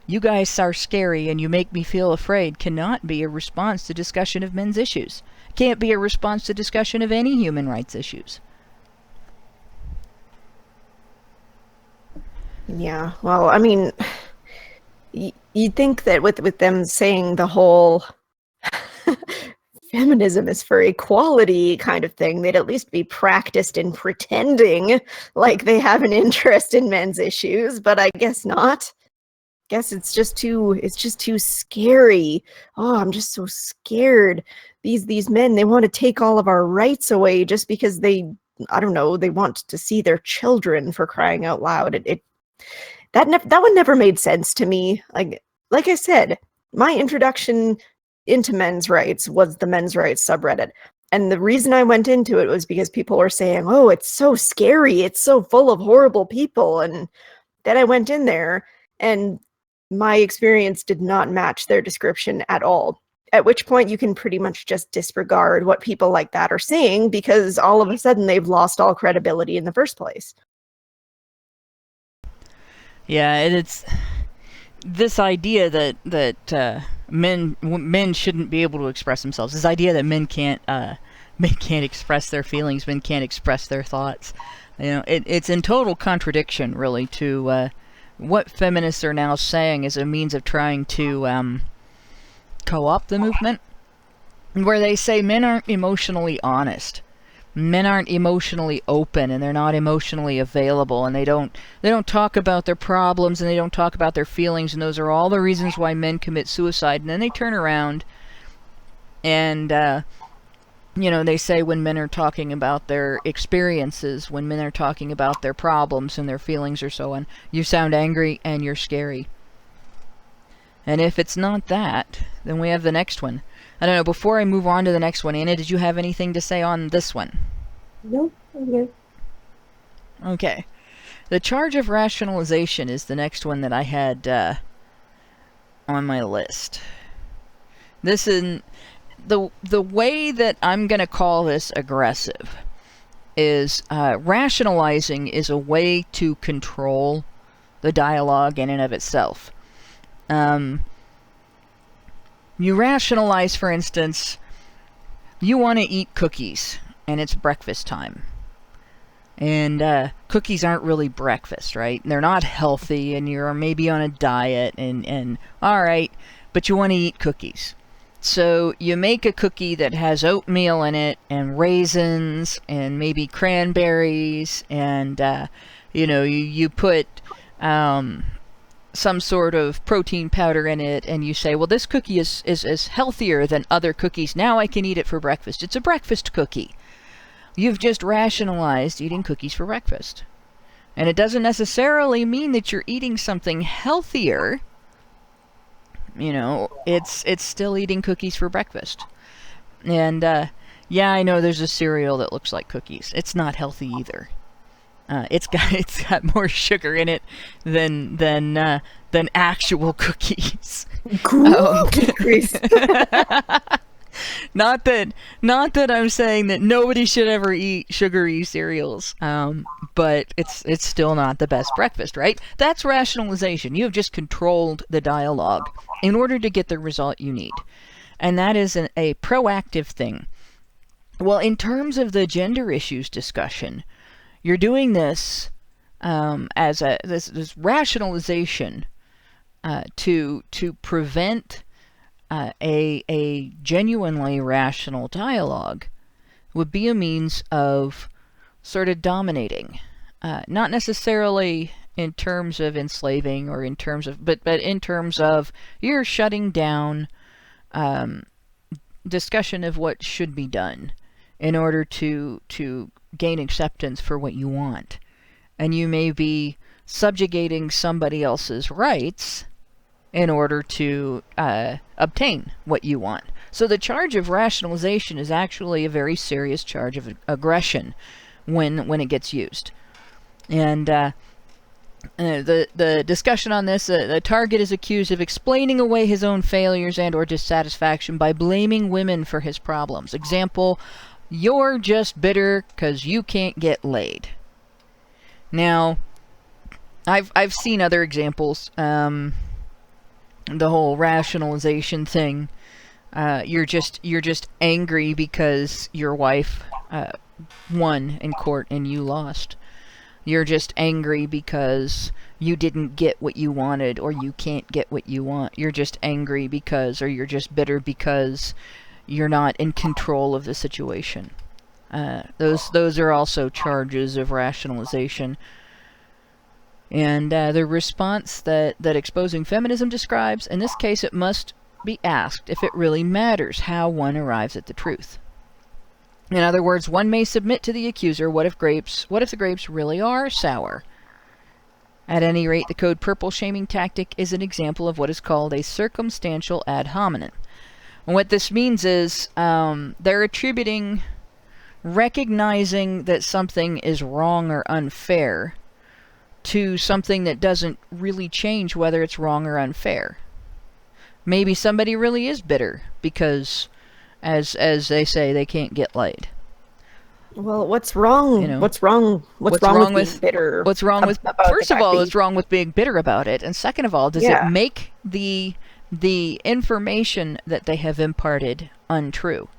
"You guys are scary and you make me feel afraid" cannot be a response to discussion of men's issues. Can't be a response to discussion of any human rights issues. Yeah, well, I mean, you'd think that with them saying the whole feminism is for equality kind of thing, they'd at least be practiced in pretending like they have an interest in men's issues, but I guess not. Guess it's just too scary. Oh, I'm just so scared. These men, they want to take all of our rights away just because they want to see their children, for crying out loud. That one never made sense to me. Like I said, my introduction into men's rights was the men's rights subreddit. And the reason I went into it was because people were saying, "Oh, it's so scary. It's so full of horrible people." And then I went in there and my experience did not match their description at all. At which point you can pretty much just disregard what people like that are saying, because all of a sudden they've lost all credibility in the first place. Yeah, and it's this idea that men shouldn't be able to express themselves. This idea that men can't express their feelings, men can't express their thoughts. It's in total contradiction, really, to what feminists are now saying as a means of trying to co-opt the movement, where they say men aren't emotionally honest. Men aren't emotionally open, and they're not emotionally available, and they don't talk about their problems, and they don't talk about their feelings, and those are all the reasons why men commit suicide. And then they turn around and they say when men are talking about their experiences, when men are talking about their problems and their feelings or so on, you sound angry and you're scary. And if it's not that, then we have the next one. I don't know, before I move on to the next one, Anna, did you have anything to say on this one? Nope, I'm good. Okay. The charge of rationalization is the next one that I had on my list. This is the way that I'm going to call this aggressive is rationalizing is a way to control the dialogue in and of itself. You rationalize, for instance, you want to eat cookies, and it's breakfast time. And cookies aren't really breakfast, right? They're not healthy, and you're maybe on a diet, and all right, but you want to eat cookies. So you make a cookie that has oatmeal in it, and raisins, and maybe cranberries, and you put some sort of protein powder in it, and you say, well, this cookie is healthier than other cookies. Now I can eat it for breakfast. It's a breakfast cookie. You've just rationalized eating cookies for breakfast. And it doesn't necessarily mean that you're eating something healthier. It's still eating cookies for breakfast. And yeah, I know there's a cereal that looks like cookies. It's not healthy either. It's got more sugar in it than actual cookies. Cookies. Not that I'm saying that nobody should ever eat sugary cereals, but it's still not the best breakfast, right? That's rationalization. You have just controlled the dialogue in order to get the result you need, and that is a proactive thing. Well, in terms of the gender issues discussion, you're doing this as this rationalization to prevent a genuinely rational dialogue would be a means of sort of dominating, not necessarily in terms of enslaving or in terms of, but in terms of you're shutting down discussion of what should be done in order to gain acceptance for what you want. And you may be subjugating somebody else's rights in order to obtain what you want. So the charge of rationalization is actually a very serious charge of aggression when it gets used. And the discussion on this, the target is accused of explaining away his own failures and or dissatisfaction by blaming women for his problems. Example, you're just bitter because you can't get laid. Now, I've seen other examples. The whole rationalization thing. You're just angry because your wife won in court and you lost. You're just angry because you didn't get what you wanted, or you can't get what you want. You're just angry because, or you're just bitter because you're not in control of the situation. Those are also charges of rationalization. And the response that exposing feminism describes, in this case it must be asked if it really matters how one arrives at the truth. In other words, one may submit to the accuser, what if the grapes really are sour? At any rate, the code purple shaming tactic is an example of what is called a circumstantial ad hominem. And what this means is they're attributing recognizing that something is wrong or unfair to something that doesn't really change whether it's wrong or unfair. Maybe somebody really is bitter because, as they say, they can't get laid. Well, what's wrong? You know, what's wrong with being bitter? What's wrong with? First of all, what's wrong with being bitter about it? And second of all, does it make the information that they have imparted untrue?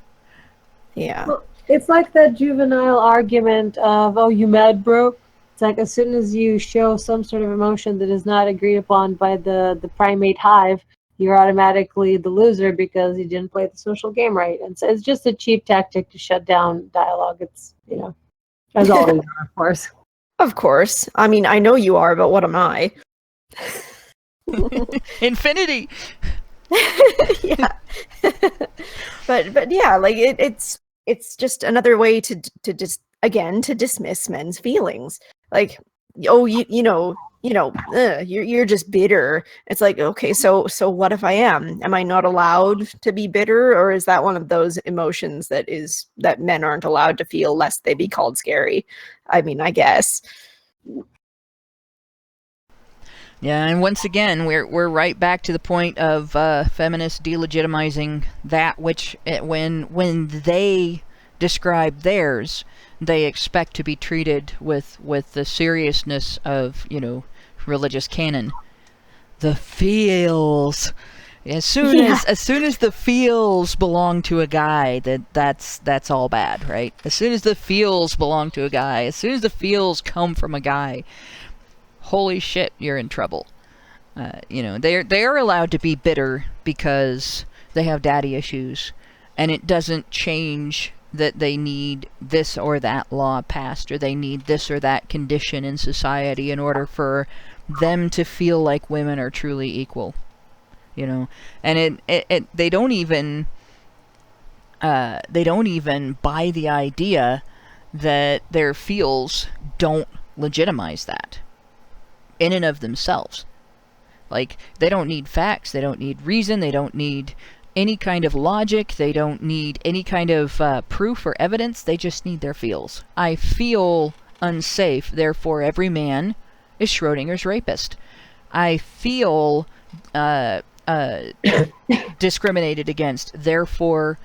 Yeah. Well, it's like that juvenile argument of, "Oh, you mad, bro?" It's like as soon as you show some sort of emotion that is not agreed upon by the primate hive, you're automatically the loser because you didn't play the social game right. And so it's just a cheap tactic to shut down dialogue. It's, as always, of course. Of course. I mean, I know you are, but what am I? Infinity. Yeah. but yeah, like it's just another way to dismiss men's feelings. Like, oh, you're just bitter. It's like, okay, so what if I am? Am I not allowed to be bitter, or is that one of those emotions that men aren't allowed to feel lest they be called scary? I mean, I guess. Yeah, and once again, we're right back to the point of feminists delegitimizing that which when they describe theirs, they expect to be treated with the seriousness of, religious canon. The feels. As soon as the feels belong to a guy, that's all bad, right? As soon as the feels belong to a guy, as soon as the feels come from a guy, holy shit, you're in trouble. They're allowed to be bitter because they have daddy issues, and it doesn't change that they need this or that law passed, or they need this or that condition in society in order for them to feel like women are truly equal. And they don't even buy the idea that their feels don't legitimize that in and of themselves. Like, they don't need facts, they don't need reason, they don't need any kind of logic, they don't need any kind of proof or evidence, they just need their feels. I feel unsafe, therefore every man is Schrodinger's rapist. I feel discriminated against, therefore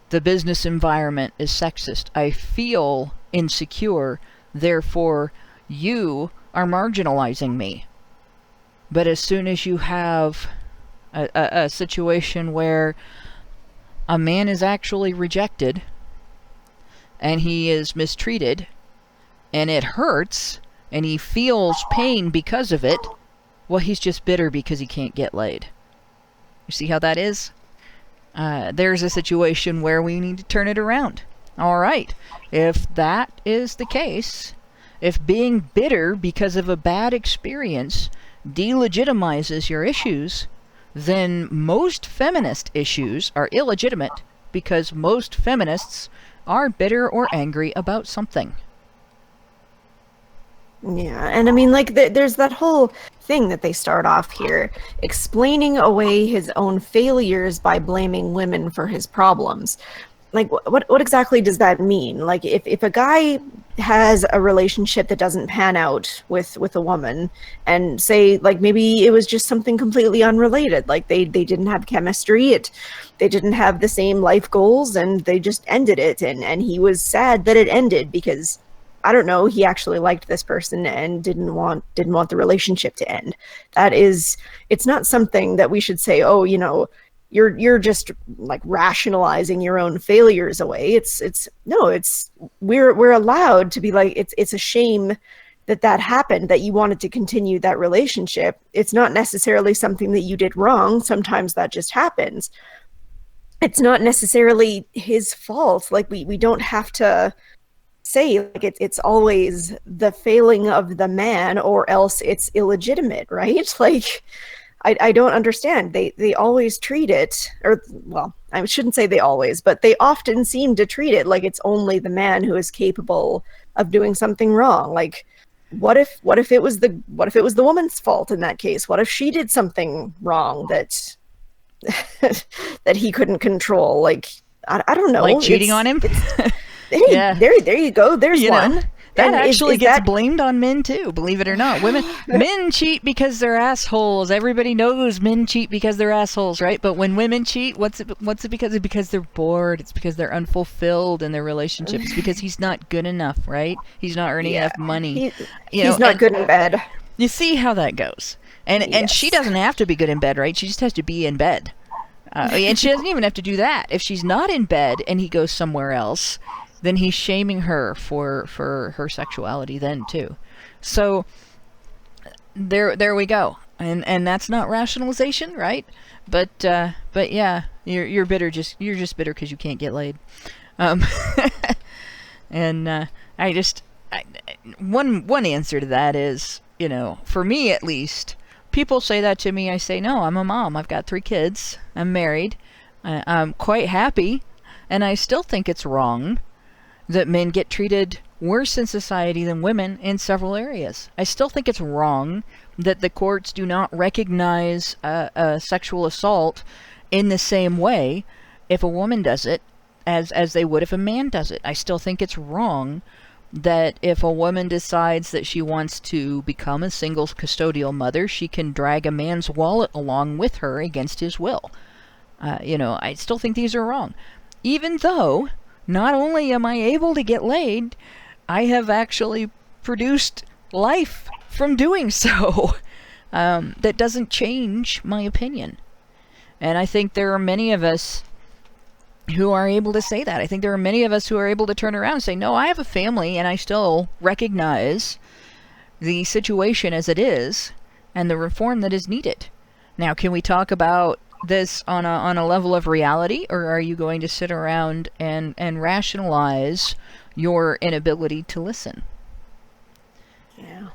the business environment is sexist. I feel insecure, therefore you are marginalizing me. But as soon as you have a situation where a man is actually rejected and he is mistreated and it hurts and he feels pain because of it, well, he's just bitter because he can't get laid. You see how that is? There's a situation where we need to turn it around. All right, if that is the case, if being bitter because of a bad experience delegitimizes your issues, then most feminist issues are illegitimate because most feminists are bitter or angry about something. Yeah, and I mean, like, there's that whole thing that they start off here, explaining away his own failures by blaming women for his problems. Like, what exactly does that mean? Like, if a guy has a relationship that doesn't pan out with a woman, and say, like, maybe it was just something completely unrelated, like they didn't have chemistry, they didn't have the same life goals, and they just ended it, and he was sad that it ended because, I don't know, he actually liked this person and didn't want the relationship to end. It's not something that we should say, oh, you know, you're just like rationalizing your own failures away. We're allowed to be like, it's a shame that happened, that you wanted to continue that relationship. It's not necessarily something that you did wrong. Sometimes that just happens. It's not necessarily his fault. Like, we don't have to say, like, it's always the failing of the man, or else it's illegitimate, right? Like, I don't understand. They always treat it, or, well, I shouldn't say they always, but they often seem to treat it like it's only the man who is capable of doing something wrong. Like, what if it was the woman's fault in that case? What if she did something wrong that that he couldn't control? Like, I don't know. Like cheating on him? Hey, yeah. There you go. There's one. Know, that actually gets blamed on men too, believe it or not. Men cheat because they're assholes. Everybody knows men cheat because they're assholes, right? But when women cheat, what's it because? It's because they're bored. It's because they're unfulfilled in their relationship. It's because he's not good enough, right? He's not earning enough money. He's not good in bed. You see how that goes. And she doesn't have to be good in bed, right? She just has to be in bed. And she doesn't even have to do that. If she's not in bed and he goes somewhere else, then he's shaming her for her sexuality then too. So there we go. And that's not rationalization, right? But yeah, you're bitter. You're just bitter because you can't get laid. And one answer to that is, you know, for me at least, people say that to me. I say, no, I'm a mom. I've got 3 kids. I'm married. I'm quite happy, and I still think it's wrong that men get treated worse in society than women in several areas. I still think it's wrong that the courts do not recognize a sexual assault in the same way if a woman does it as they would if a man does it. I still think it's wrong that if a woman decides that she wants to become a single custodial mother, she can drag a man's wallet along with her against his will. I still think these are wrong. Even though, not only am I able to get laid, I have actually produced life from doing so. That doesn't change my opinion. And I think there are many of us who are able to say that. I think there are many of us who are able to turn around and say, no, I have a family and I still recognize the situation as it is and the reform that is needed. Now, can we talk about this on a level of reality, or are you going to sit around and rationalize your inability to listen? Yeah.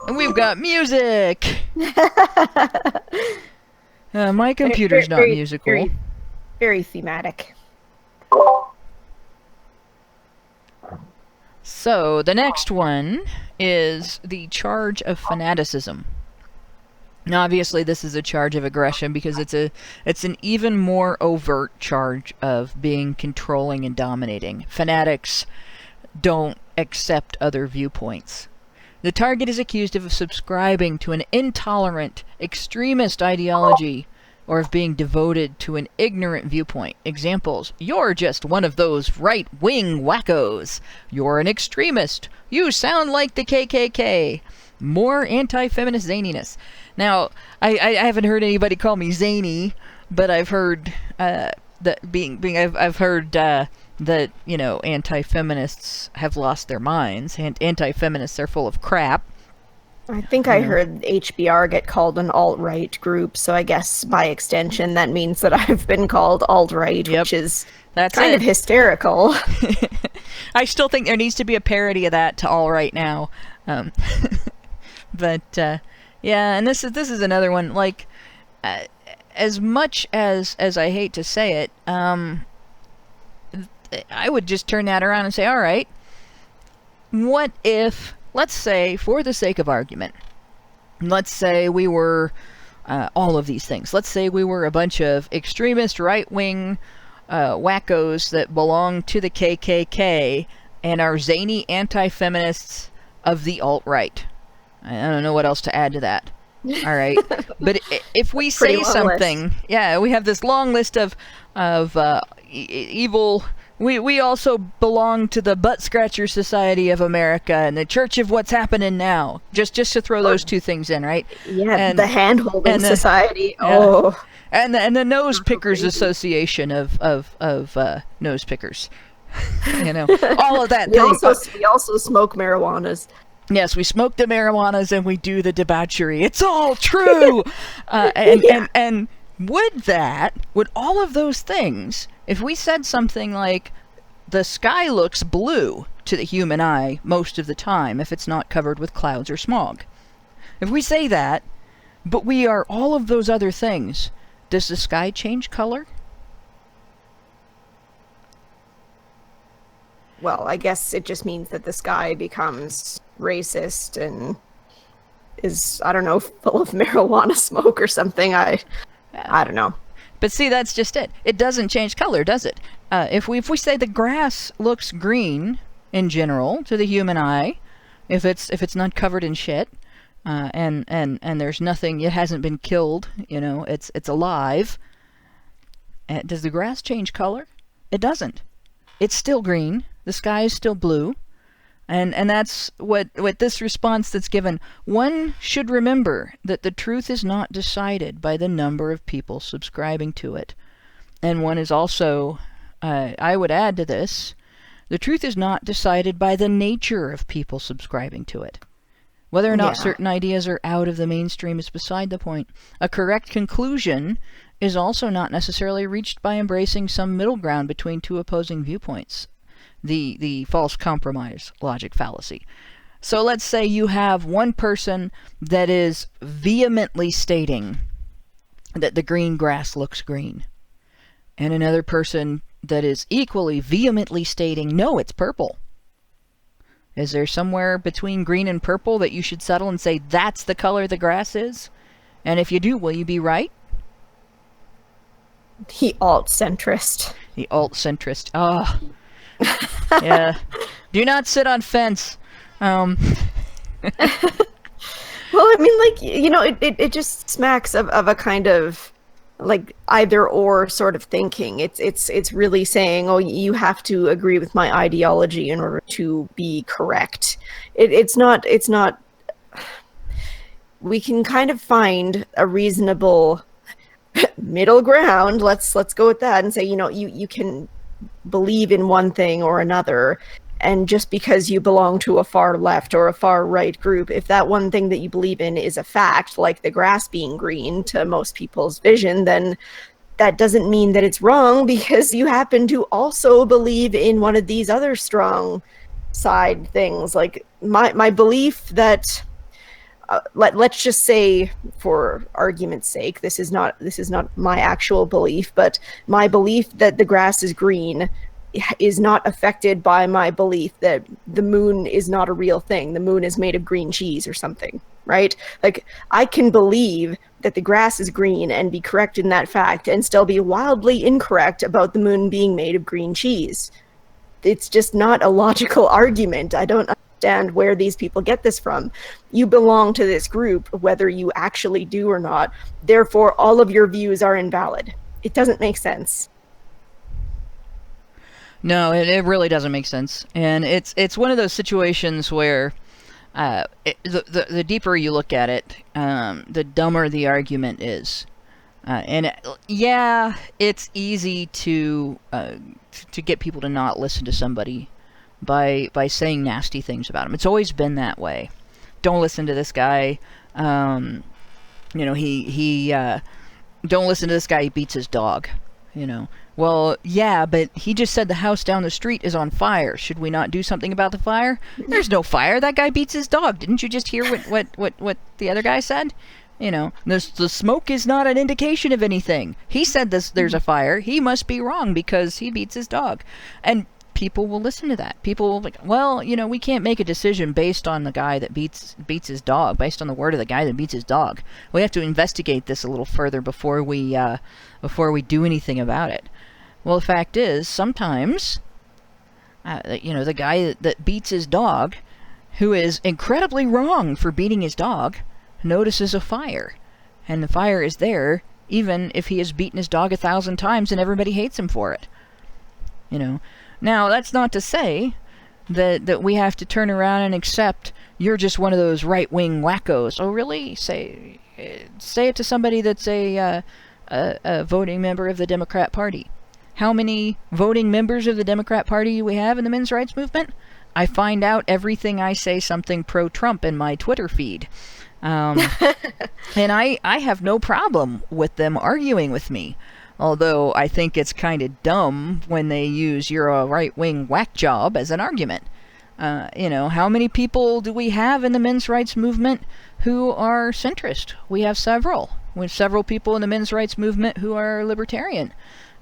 And we've got music! My computer's not musical. Very, very thematic. So, the next one is the charge of fanaticism. Now, obviously, this is a charge of aggression because it's an even more overt charge of being controlling and dominating. Fanatics don't accept other viewpoints. The target is accused of subscribing to an intolerant, extremist ideology or of being devoted to an ignorant viewpoint. Examples: you're just one of those right-wing wackos. You're an extremist. You sound like the KKK. More anti-feminist zaniness. Now, I haven't heard anybody call me zany, but I've heard that I've heard that, you know, anti-feminists have lost their minds, and anti-feminists are full of crap. I think I heard HBR get called an alt-right group, so I guess by extension that means that I've been called alt-right, which is kind of hysterical. I still think there needs to be a parody of that to all right now. But yeah, and this is another one. Like, as much as I hate to say it, I would just turn that around and say, all right, what if let's say, for the sake of argument, let's say we were all of these things. Let's say we were a bunch of extremist right-wing wackos that belong to the KKK and are zany anti-feminists of the alt-right. I don't know what else to add to that. All right, but if we say something, yeah, we have this long list of evil. We also belong to the Butt Scratcher Society of America and the Church of What's Happening Now. Just to throw those two things in, right? Yeah, and the Hand-Holding Society. Yeah. Oh, and the Nose Pickers Association of nose pickers. You know, all of that. we also smoke marijuanas. Yes, we smoke the marijuanas and we do the debauchery. It's all true. And would all of those things, if we said something like, the sky looks blue to the human eye most of the time if it's not covered with clouds or smog. If we say that, but we are all of those other things, does the sky change color? Well, I guess it just means that the sky becomes racist and is, I don't know, full of marijuana smoke or something. I don't know. But see, that's just it. It doesn't change color, does it? If we say the grass looks green in general to the human eye, if it's not covered in shit, and there's nothing, it hasn't been killed, you know, it's alive. Does the grass change color? It doesn't. It's still green. The sky is still blue. And that's what this response that's given. One should remember that the truth is not decided by the number of people subscribing to it. And one is also, I would add to this, the truth is not decided by the nature of people subscribing to it. Whether or not certain ideas are out of the mainstream is beside the point. A correct conclusion is also not necessarily reached by embracing some middle ground between two opposing viewpoints. The false compromise logic fallacy. So let's say you have one person that is vehemently stating that the green grass looks green, and another person that is equally vehemently stating, no, it's purple. Is there somewhere between green and purple that you should settle and say that's the color the grass is? And if you do, will you be right? The alt-centrist. The alt-centrist. Ah. Oh. Yeah. Do not sit on fence. Well, I mean, like, you know, it just smacks of a kind of like either or sort of thinking. It's really saying, oh, you have to agree with my ideology in order to be correct. It's not. We can kind of find a reasonable middle ground. Let's go with that and say, you know, you can believe in one thing or another, and just because you belong to a far left or a far right group, if that one thing that you believe in is a fact, like the grass being green to most people's vision, then that doesn't mean that it's wrong because you happen to also believe in one of these other strong side things. Like my belief that let's just say, for argument's sake, this is not my actual belief, but my belief that the grass is green is not affected by my belief that the moon is not a real thing. The moon is made of green cheese or something, right? Like, I can believe that the grass is green and be correct in that fact and still be wildly incorrect about the moon being made of green cheese. It's just not a logical argument. I don't understand where these people get this from. You belong to this group, whether you actually do or not. Therefore, all of your views are invalid. It doesn't make sense. No, it really doesn't make sense. And it's one of those situations where the deeper you look at it, the dumber the argument is. It's easy to get people to not listen to somebody by saying nasty things about him. It's always been that way. Don't listen to this guy. He don't listen to this guy. He beats his dog. Well, yeah, but he just said the house down the street is on fire. Should we not do something about the fire? There's no fire. That guy beats his dog. Didn't you just hear what the other guy said? The smoke is not an indication of anything. He said there's a fire. He must be wrong because he beats his dog. And people will listen to that. People will be like, well, we can't make a decision based on the guy that beats his dog, based on the word of the guy that beats his dog. We have to investigate this a little further before we do anything about it. Well, the fact is, sometimes, the guy that beats his dog, who is incredibly wrong for beating his dog, notices a fire. And the fire is there, even if he has beaten his dog 1,000 times and everybody hates him for it. Now, that's not to say that we have to turn around and accept you're just one of those right-wing wackos. Oh, really? Say it to somebody that's a voting member of the Democrat Party. How many voting members of the Democrat Party we have in the men's rights movement? I find out everything I say something pro-Trump in my Twitter feed. And I have no problem with them arguing with me. Although I think it's kind of dumb when they use "you're a right-wing whack job" as an argument. How many people do we have in the men's rights movement who are centrist? We have several. We have several people in the men's rights movement who are libertarian.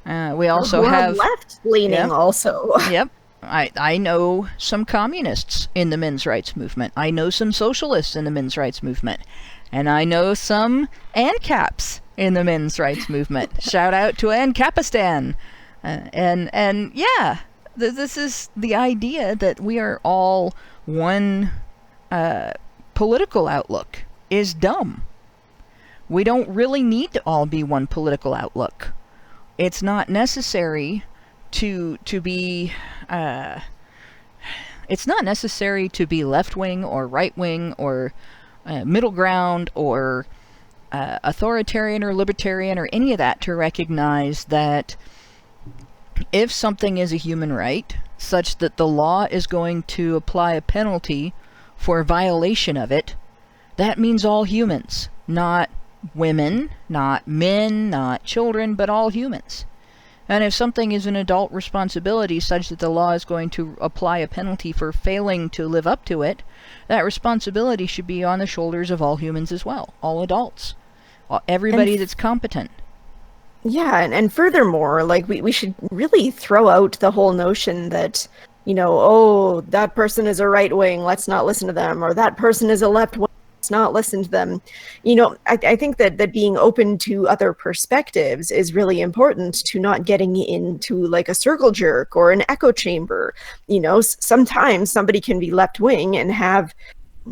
We also have left-leaning also. Yep. I know some communists in the men's rights movement. I know some socialists in the men's rights movement. And I know some ANCAPs in the men's rights movement. Shout out to ANCAPistan. And yeah, this is the idea that we are all one political outlook is dumb. We don't really need to all be one political outlook. It's not necessary to be it's not necessary to be left-wing or right-wing or middle ground or authoritarian or libertarian or any of that to recognize that if something is a human right, such that the law is going to apply a penalty for violation of it, that means all humans, not women, not men, not children, but all humans. And if something is an adult responsibility such that the law is going to apply a penalty for failing to live up to it, that responsibility should be on the shoulders of all humans as well, all adults, everybody that's competent. Yeah, and furthermore, like we should really throw out the whole notion that, oh, that person is a right wing, let's not listen to them, or that person is a left wing, let's not listen to them. I think that being open to other perspectives is really important to not getting into like a circle jerk or an echo chamber. Sometimes somebody can be left wing and have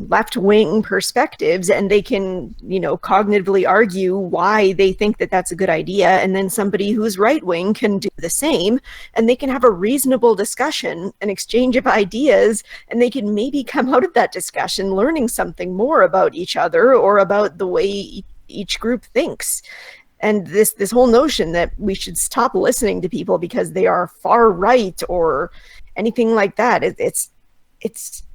left-wing perspectives, and they can, cognitively argue why they think that that's a good idea, and then somebody who's right-wing can do the same, and they can have a reasonable discussion, an exchange of ideas, and they can maybe come out of that discussion learning something more about each other or about the way each group thinks. And this whole notion that we should stop listening to people because they are far right or anything like that, it's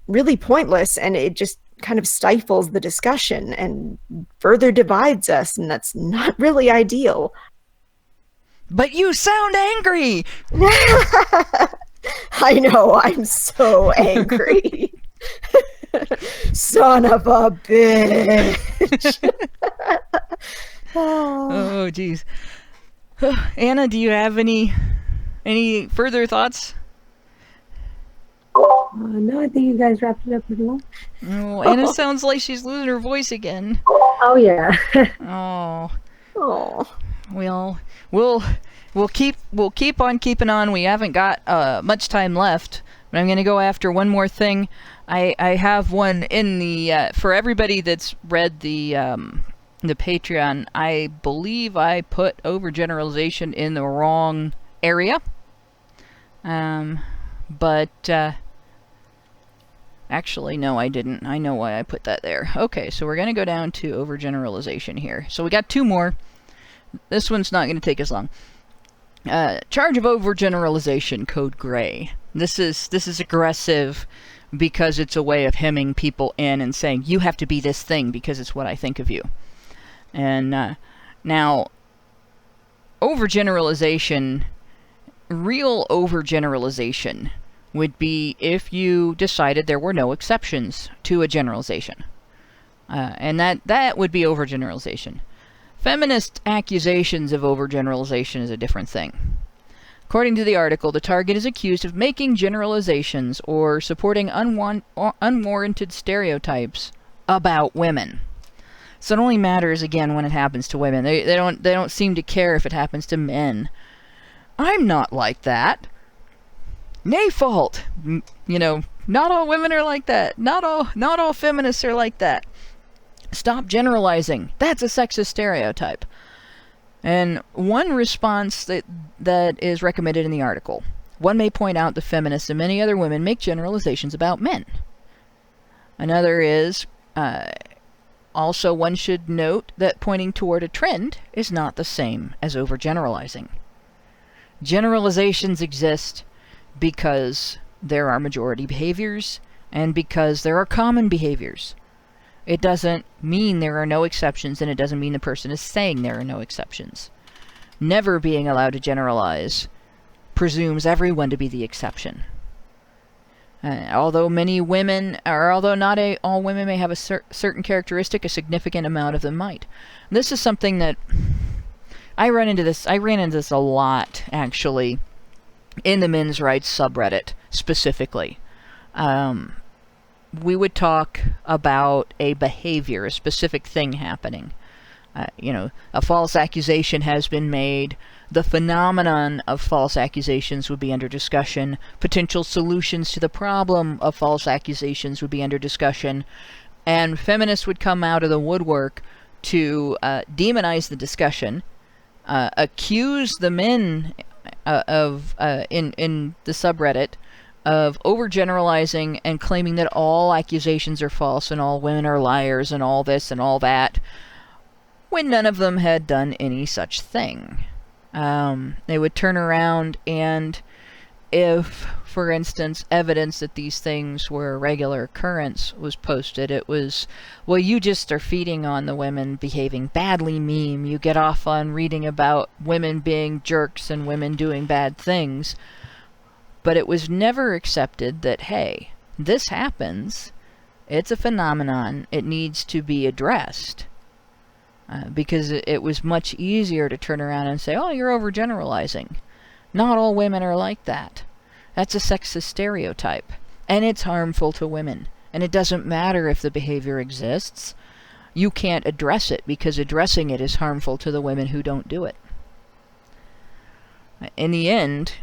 really pointless, and it just kind of stifles the discussion and further divides us, and that's not really ideal. But you sound angry! I know, I'm so angry. Son of a bitch. Oh, geez. Anna, do you have any further thoughts? No, I think you guys wrapped it up pretty well. Oh, Anna sounds like she's losing her voice again. Oh yeah. Oh. Well, we'll keep on keeping on. We haven't got much time left, but I'm gonna go after one more thing. I have one in the for everybody that's read the Patreon. I believe I put overgeneralization in the wrong area. But actually, no, I didn't. I know why I put that there. Okay, so we're going to go down to overgeneralization here. So we got two more. This one's not going to take as long. Charge of overgeneralization, code gray. This is aggressive because it's a way of hemming people in and saying, you have to be this thing because it's what I think of you. And now, overgeneralization, real overgeneralization would be if you decided there were no exceptions to a generalization. And that would be overgeneralization. Feminist accusations of overgeneralization is a different thing. According to the article, the target is accused of making generalizations or supporting unwarranted stereotypes about women. So it only matters, again, when it happens to women. They don't seem to care if it happens to men. I'm not like that. Nay fault. Not all women are like that. Not all feminists are like that. Stop generalizing. That's a sexist stereotype. And one response that is recommended in the article: one may point out the feminists and many other women make generalizations about men. Another is, also one should note that pointing toward a trend is not the same as overgeneralizing. Generalizations exist because there are majority behaviors and because there are common behaviors. It doesn't mean there are no exceptions, and it doesn't mean the person is saying there are no exceptions. Never being allowed to generalize presumes everyone to be the exception. Although not all women may have a certain characteristic, a significant amount of them might. And this is something that I ran into this a lot, actually, in the men's rights subreddit, specifically. We would talk about a behavior, a specific thing happening. A false accusation has been made. The phenomenon of false accusations would be under discussion. Potential solutions to the problem of false accusations would be under discussion. And feminists would come out of the woodwork to demonize the discussion, accuse the men in the subreddit of overgeneralizing and claiming that all accusations are false and all women are liars and all this and all that, when none of them had done any such thing. They would turn around, and if, for instance, evidence that these things were a regular occurrence was posted, it was, well, you just are feeding on the women behaving badly meme. You get off on reading about women being jerks and women doing bad things. But it was never accepted that, hey, this happens. It's a phenomenon. It needs to be addressed. Because it was much easier to turn around and say, oh, you're overgeneralizing. Not all women are like that. That's a sexist stereotype. And it's harmful to women. And it doesn't matter if the behavior exists. You can't address it, because addressing it is harmful to the women who don't do it. In the end,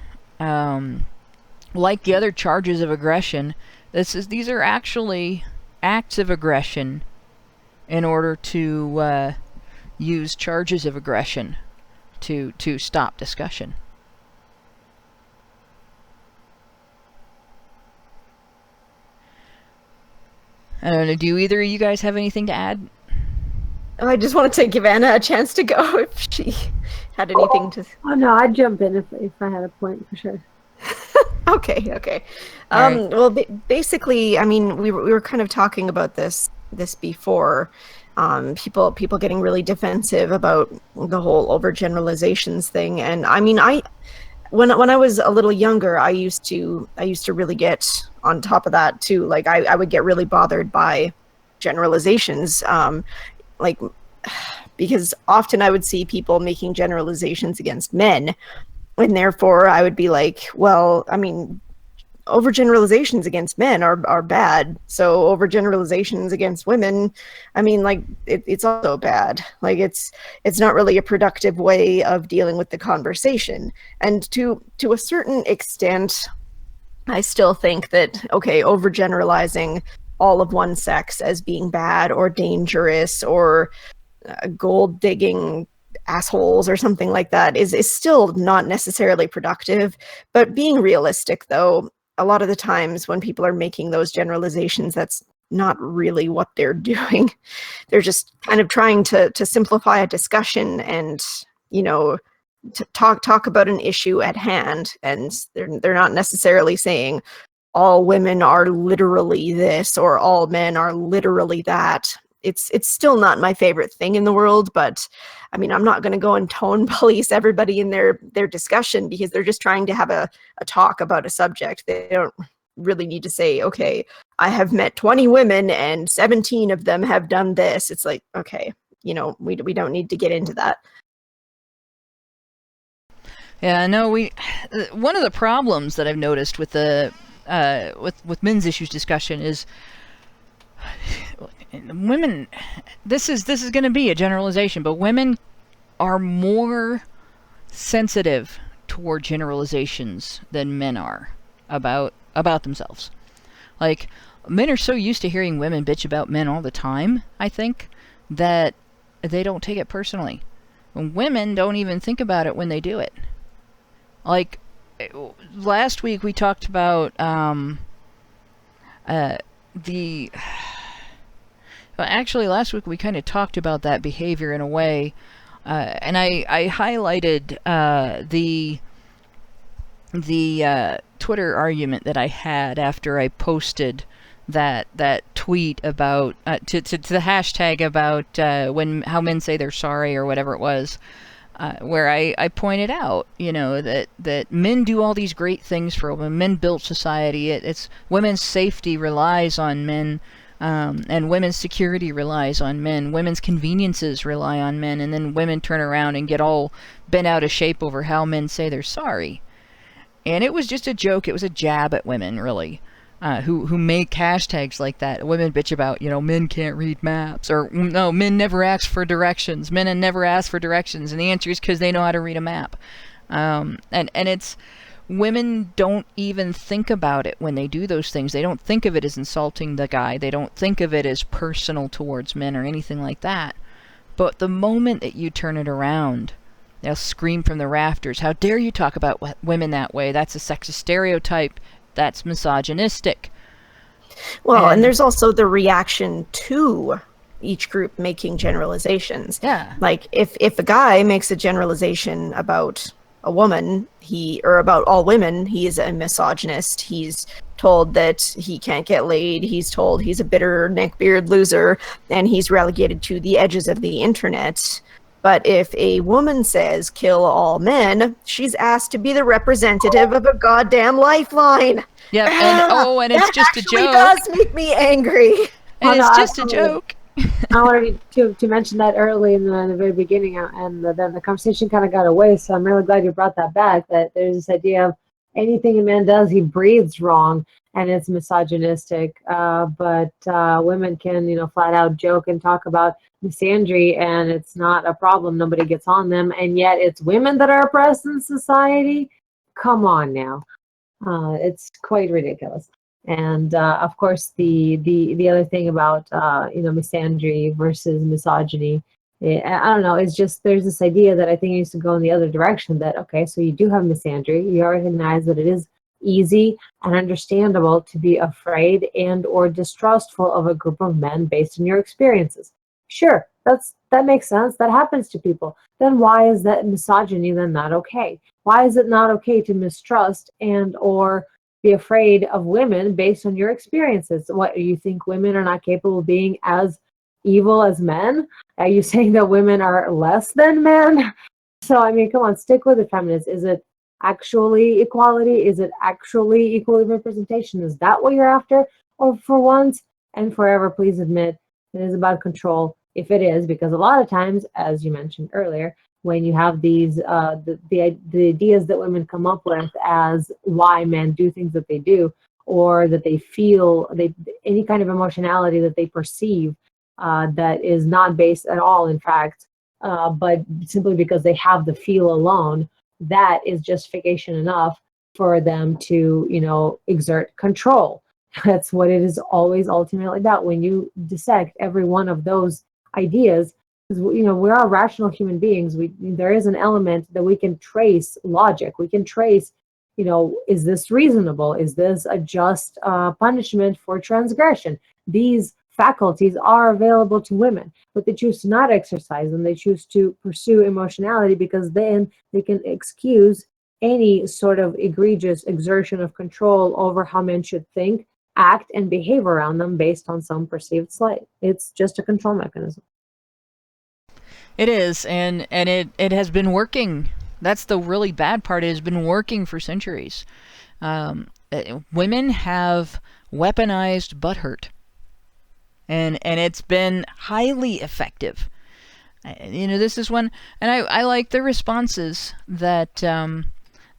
like the other charges of aggression, these are actually acts of aggression in order to use charges of aggression to stop discussion. I don't know, do either of you guys have anything to add? I just wanted to give Anna a chance to go if she had anything to... Oh no, I'd jump in if I had a point, for sure. Okay. Right. Well, basically, I mean, we were kind of talking about this before. People getting really defensive about the whole overgeneralizations thing, and I mean, when I was a little younger, I used to really get on top of that too. Like I would get really bothered by generalizations, because often I would see people making generalizations against men. And therefore, I would be like, well, I mean, overgeneralizations against men are bad. So overgeneralizations against women, I mean, like, it's also bad. Like, it's not really a productive way of dealing with the conversation. And to a certain extent, I still think that, okay, overgeneralizing all of one sex as being bad or dangerous or gold digging assholes or something like that is still not necessarily productive. But being realistic, though, a lot of the times when people are making those generalizations, that's not really what they're doing. They're just kind of trying to simplify a discussion and, you know, to talk about an issue at hand. And they're not necessarily saying all women are literally this or all men are literally that. It's still not my favorite thing in the world, but I mean, I'm not going to go and tone police everybody in their discussion because they're just trying to have a talk about a subject. They don't really need to say, okay, I have met 20 women and 17 of them have done this. It's like, okay, you know, we don't need to get into that. Yeah, no, one of the problems that I've noticed with the with men's issues discussion is women. This is going to be a generalization, but women are more sensitive toward generalizations than men are about themselves. Like, men are so used to hearing women bitch about men all the time, I think, that they don't take it personally. And women don't even think about it when they do it. Like, last week we talked about actually last week we kind of talked about that behavior in a way, and I highlighted the Twitter argument that I had after I posted that tweet about to the hashtag about how men say they're sorry or whatever it was, where I pointed out, that men do all these great things for women. Men built society. It's women's safety relies on men, and women's security relies on men. Women's conveniences rely on men, and then women turn around and get all bent out of shape over how men say they're sorry. And it was just a joke. It was a jab at women, really, who make hashtags like that. Women bitch about, men can't read maps, or no, men never ask for directions. Men never ask for directions, and the answer is because they know how to read a map. And it's women don't even think about it when they do those things. They don't think of it as insulting the guy. They don't think of it as personal towards men or anything like that. But the moment that you turn it around, they'll scream from the rafters, "How dare you talk about women that way? That's a sexist stereotype. That's misogynistic." Well, and there's also the reaction to each group making generalizations. Yeah. Like, if a guy makes a generalization about a woman, or about all women, he is a misogynist. He's told that he can't get laid. He's told he's a bitter neckbeard loser, and he's relegated to the edges of the internet. But if a woman says kill all men, she's asked to be the representative of a goddamn lifeline. Yep, and it's just a joke. That actually does make me angry. And it's just a joke. I wanted to mention that early in the very beginning, and then the conversation kind of got away. So I'm really glad you brought that back. That there's this idea of anything a man does, he breathes wrong, and it's misogynistic. But women can, flat out joke and talk about misandry, and it's not a problem. Nobody gets on them, and yet it's women that are oppressed in society. Come on now, it's quite ridiculous. And of course, the other thing about misandry versus misogyny, I don't know. It's just there's this idea that I think needs to go in the other direction. That okay, so you do have misandry. You recognize that it is easy and understandable to be afraid and or distrustful of a group of men based on your experiences. Sure, that makes sense. That happens to people. Then why is that misogyny then not okay? Why is it not okay to mistrust and or be afraid of women based on your experiences? What, you think women are not capable of being as evil as men? Are you saying that women are less than men? So, I mean, come on, stick with it, feminists. Is it actually equality? Is it actually equal representation? Is that what you're after? Or for once and forever, please admit it is about control, if it is, because a lot of times, as you mentioned earlier, when you have these the ideas that women come up with as why men do things that they do, or that they feel any kind of emotionality that they perceive that is not based at all, in fact, but simply because they have the feel alone, that is justification enough for them to exert control. That's what it is always ultimately about. When you dissect every one of those ideas, because we are rational human beings. There is an element that we can trace logic. We can trace, is this reasonable? Is this a just punishment for transgression? These faculties are available to women, but they choose to not exercise them. They choose to pursue emotionality because then they can excuse any sort of egregious exertion of control over how men should think, act, and behave around them based on some perceived slight. It's just a control mechanism. It is, and it has been working. That's the really bad part. It has been working for centuries. Women have weaponized butthurt, and it's been highly effective. This is one, and I like the responses that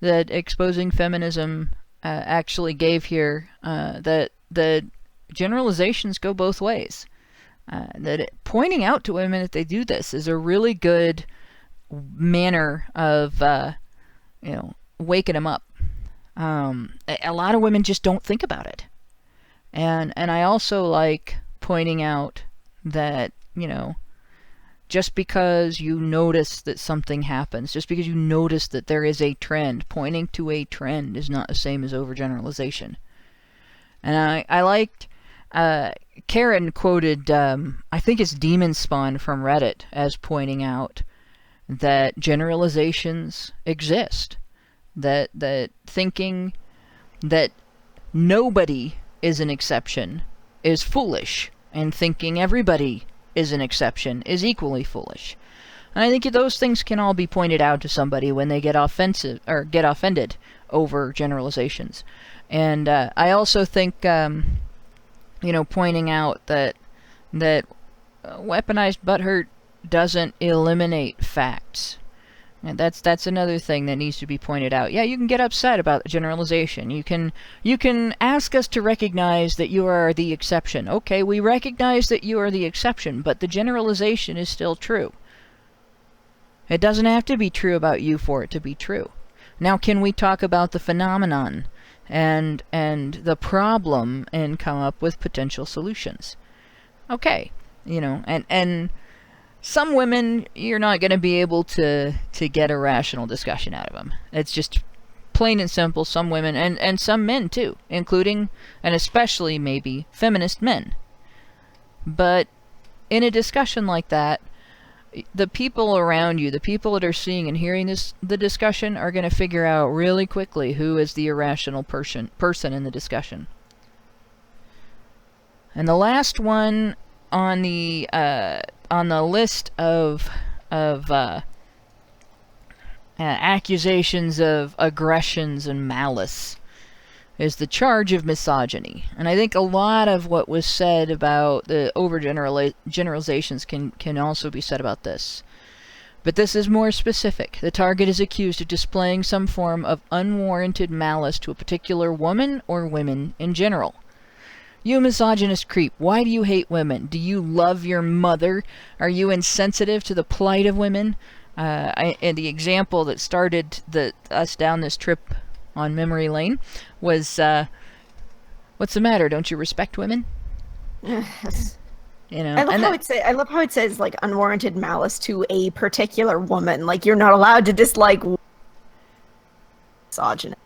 that Exposing Feminism actually gave here. That the generalizations go both ways. Pointing out to women that they do this is a really good manner of waking them up. A lot of women just don't think about it, and I also like pointing out that just because you notice that something happens, just because you notice that there is a trend, pointing to a trend is not the same as overgeneralization. And I liked Karen quoted I think it's Demon Spawn from Reddit as pointing out that generalizations exist, that thinking that nobody is an exception is foolish, and thinking everybody is an exception is equally foolish. And I think those things can all be pointed out to somebody when they get offended over generalizations. And I also think pointing out that weaponized butthurt doesn't eliminate facts. And that's another thing that needs to be pointed out. Yeah, you can get upset about the generalization. You can ask us to recognize that you are the exception. Okay, we recognize that you are the exception, but the generalization is still true. It doesn't have to be true about you for it to be true. Now, can we talk about the phenomenon and the problem and come up with potential solutions? Okay, and some women, you're not going to be able to get a rational discussion out of them. It's just plain and simple. Some women, and some men too, including, and especially maybe, feminist men. But in a discussion like that, the people around you, the people that are seeing and hearing the discussion, are going to figure out really quickly who is the irrational person in the discussion. And the last one on the list of accusations of aggressions and malice is the charge of misogyny. And I think a lot of what was said about the overgeneralizations can also be said about this. But this is more specific. The target is accused of displaying some form of unwarranted malice to a particular woman or women in general. You misogynist creep, why do you hate women? Do you love your mother? Are you insensitive to the plight of women? And the example that started us down this trip on memory lane was, what's the matter? Don't you respect women? Yes. I love how it says like unwarranted malice to a particular woman. Like, you're not allowed to dislike misogynist.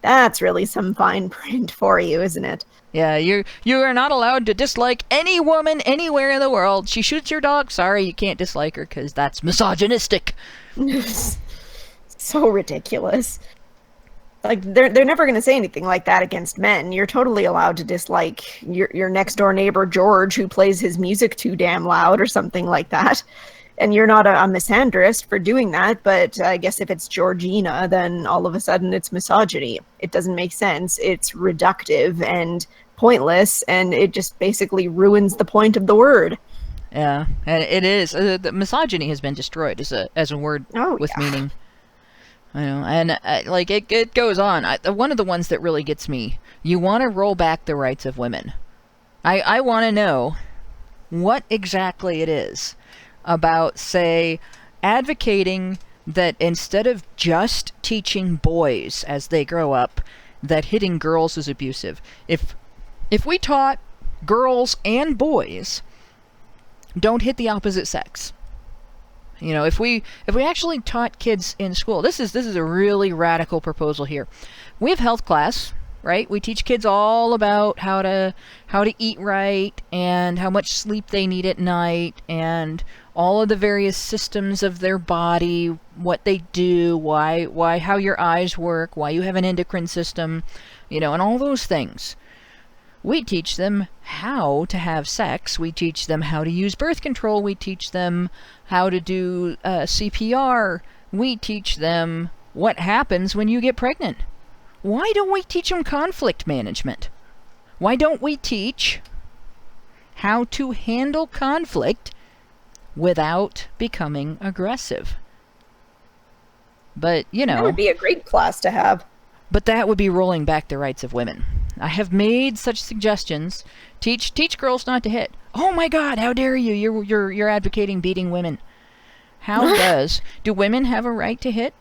That's really some fine print for you, isn't it? Yeah, you are not allowed to dislike any woman anywhere in the world. She shoots your dog. Sorry, you can't dislike her because that's misogynistic. So ridiculous. Like, they're never going to say anything like that against men. You're totally allowed to dislike your next door neighbor George, who plays his music too damn loud or something like that. And you're not a misandrist for doing that, but I guess if it's Georgina, then all of a sudden it's misogyny. It doesn't make sense. It's reductive and pointless, and it just basically ruins the point of the word. Yeah, and it is. The misogyny has been destroyed as a word with meaning. And it goes on. One of the ones that really gets me, you want to roll back the rights of women. I want to know what exactly it is about, say, advocating that instead of just teaching boys as they grow up that hitting girls is abusive, if we taught girls and boys don't hit the opposite sex, if we actually taught kids in school, this is a really radical proposal here. We have health class, right? We teach kids all about how to eat right and how much sleep they need at night and all of the various systems of their body, what they do, why how your eyes work, why you have an endocrine system, and all those things. We teach them how to have sex. We teach them how to use birth control. We teach them how to do CPR. We teach them what happens when you get pregnant. Why don't we teach them conflict management? Why don't we teach how to handle conflict without becoming aggressive. But, you That know, would be a great class to have. but that would be rolling back the rights of women. I have made such suggestions. Teach girls not to hit. Oh my God, how dare you? You're advocating beating women. How do women have a right to hit?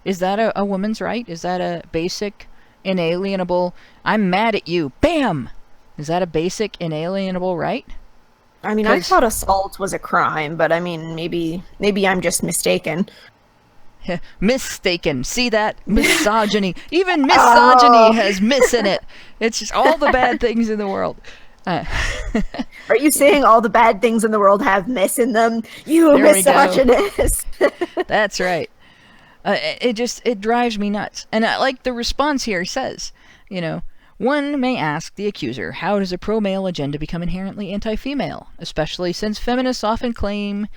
Is that a woman's right? Is that a basic, inalienable, I'm mad at you, bam! Is that a basic, inalienable right? I mean, I thought assault was a crime, but I mean, maybe I'm just mistaken. Mistaken. See that? Misogyny. Even misogyny has miss in it. It's just all the bad things in the world. Are you saying all the bad things in the world have miss in them? You There we go. misogynist. That's right. It drives me nuts. And like the response here says, you know, one may ask the accuser, how does a pro-male agenda become inherently anti-female? Especially since feminists often claim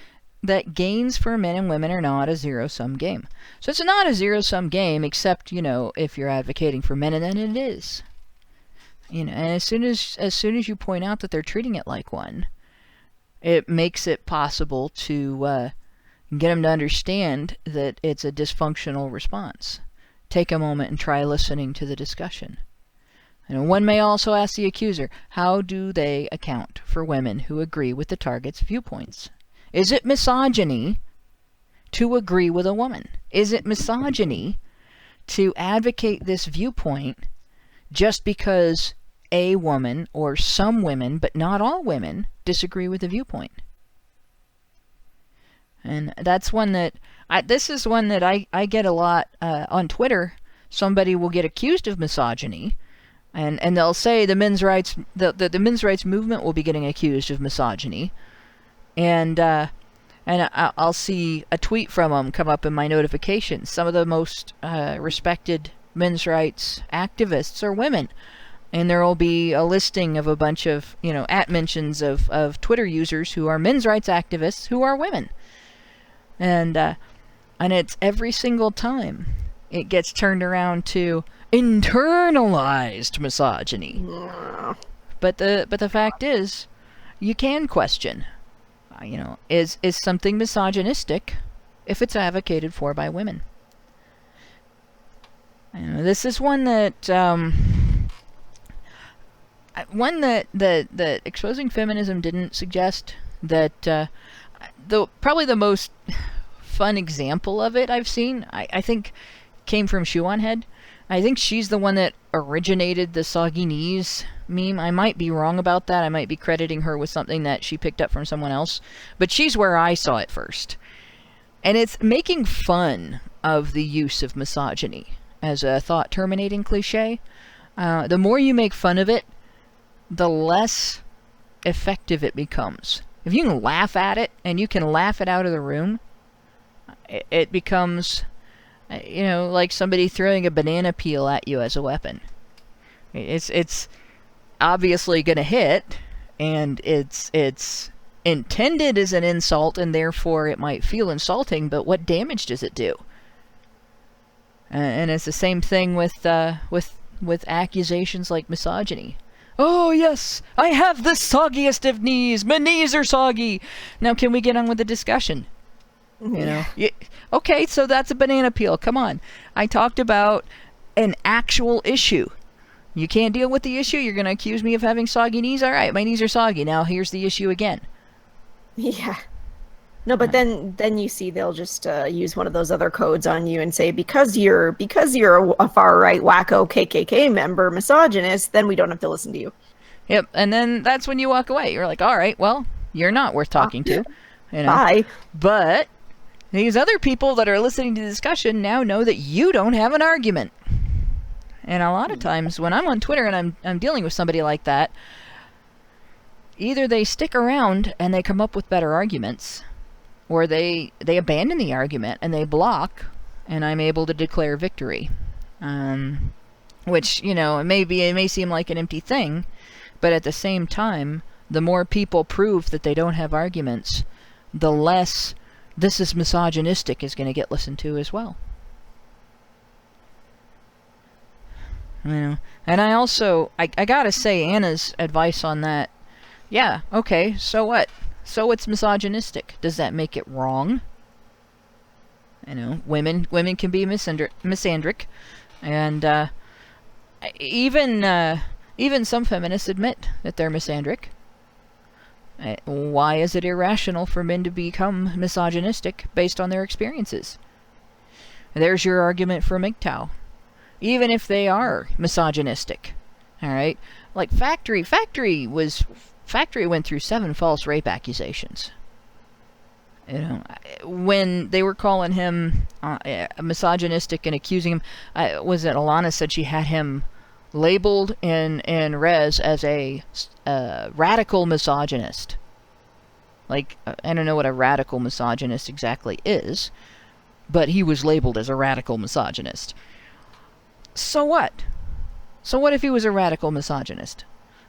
that gains for men and women are not a zero-sum game. So it's not a zero-sum game, except, you know, if you're advocating for men, and then it is. You know, and as soon as you point out that they're treating it like one, it makes it possible to get them to understand that it's a dysfunctional response. Take a moment and try listening to the discussion. And one may also ask the accuser, how do they account for women who agree with the target's viewpoints? Is it misogyny to agree with a woman? Is it misogyny to advocate this viewpoint just because a woman, or some women, but not all women, disagree with the viewpoint? And that's one that, this is one that I get a lot on Twitter. Somebody will get accused of misogyny, and they'll say the men's rights movement will be getting accused of misogyny. And I'll see a tweet from them come up in my notifications. Some of the most respected men's rights activists are women. And there will be a listing of a bunch of, you know, @mentions of Twitter users who are men's rights activists who are women. And it's every single time it gets turned around to internalized misogyny. But the fact is, you can question. You know, is something misogynistic if it's advocated for by women? You know, this is one that that Exposing Feminism didn't suggest. That probably the most fun example of it I've seen, I think, came from Shoe on Head. I think she's the one that originated the soggy knees meme. I might be wrong about that. I might be crediting her with something that she picked up from someone else. But she's where I saw it first. And it's making fun of the use of misogyny as a thought-terminating cliche. The more you make fun of it, the less effective it becomes. If you can laugh at it, and you can laugh it out of the room, it becomes, you know, like somebody throwing a banana peel at you as a weapon. It's obviously going to hit, and it's intended as an insult, and therefore it might feel insulting, but what damage does it do? And it's the same thing with accusations like misogyny. Oh yes, I have the soggiest of knees. My knees are soggy. Now can we get on with the discussion? You know, okay, so that's a banana peel. Come on. I talked about an actual issue. You can't deal with the issue? You're going to accuse me of having soggy knees? All right, my knees are soggy. Now here's the issue again. Yeah. No, but then you see they'll just use one of those other codes on you and say, because you're a far right wacko KKK member, misogynist, then we don't have to listen to you. Yep, and then that's when you walk away. You're like, all right, well, you're not worth talking to. You know? Bye. But these other people that are listening to the discussion now know that you don't have an argument. And a lot of times when I'm on Twitter and I'm dealing with somebody like that, either they stick around and they come up with better arguments, or they abandon the argument and they block, and I'm able to declare victory. Which, you know, it may seem like an empty thing, but at the same time, the more people prove that they don't have arguments, the less this is misogynistic is going to get listened to as well. You know, and I also, I gotta say, Anna's advice on that, yeah, okay, so what? So it's misogynistic. Does that make it wrong? Women can be misandric, and even some feminists admit that they're misandric. Why is it irrational for men to become misogynistic based on their experiences? There's your argument for MGTOW. Even if they are misogynistic, all right? Like Factory went through 7 false rape accusations. When they were calling him misogynistic and accusing him, was it Alana said she had him labeled in res as a radical misogynist. Like, I don't know what a radical misogynist exactly is, but he was labeled as a radical misogynist. So what? So what if he was a radical misogynist?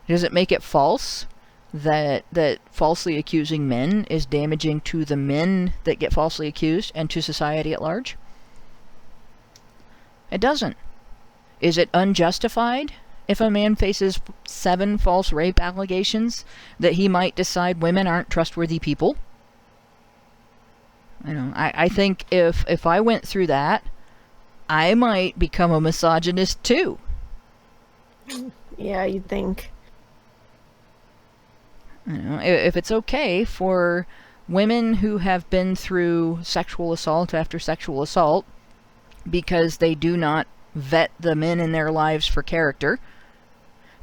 Does it make it false that falsely accusing men is damaging to the men that get falsely accused and to society at large? It doesn't. Is it unjustified if a man faces 7 false rape allegations that he might decide women aren't trustworthy people? I think if I went through that, I might become a misogynist too. Yeah, you'd think. If it's okay for women who have been through sexual assault after sexual assault because they do not vet the men in their lives for character,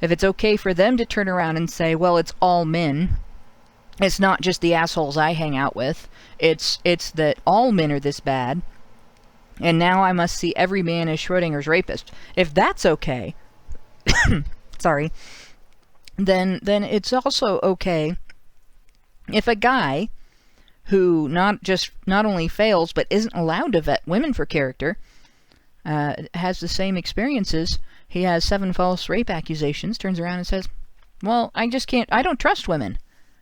if it's okay for them to turn around and say, well, it's all men, it's not just the assholes I hang out with, it's that all men are this bad, and now I must see every man as Schrodinger's rapist. If that's okay, sorry, then it's also okay if a guy who not only fails but isn't allowed to vet women for character has the same experiences. He has 7 false rape accusations, turns around and says, well, I don't trust women.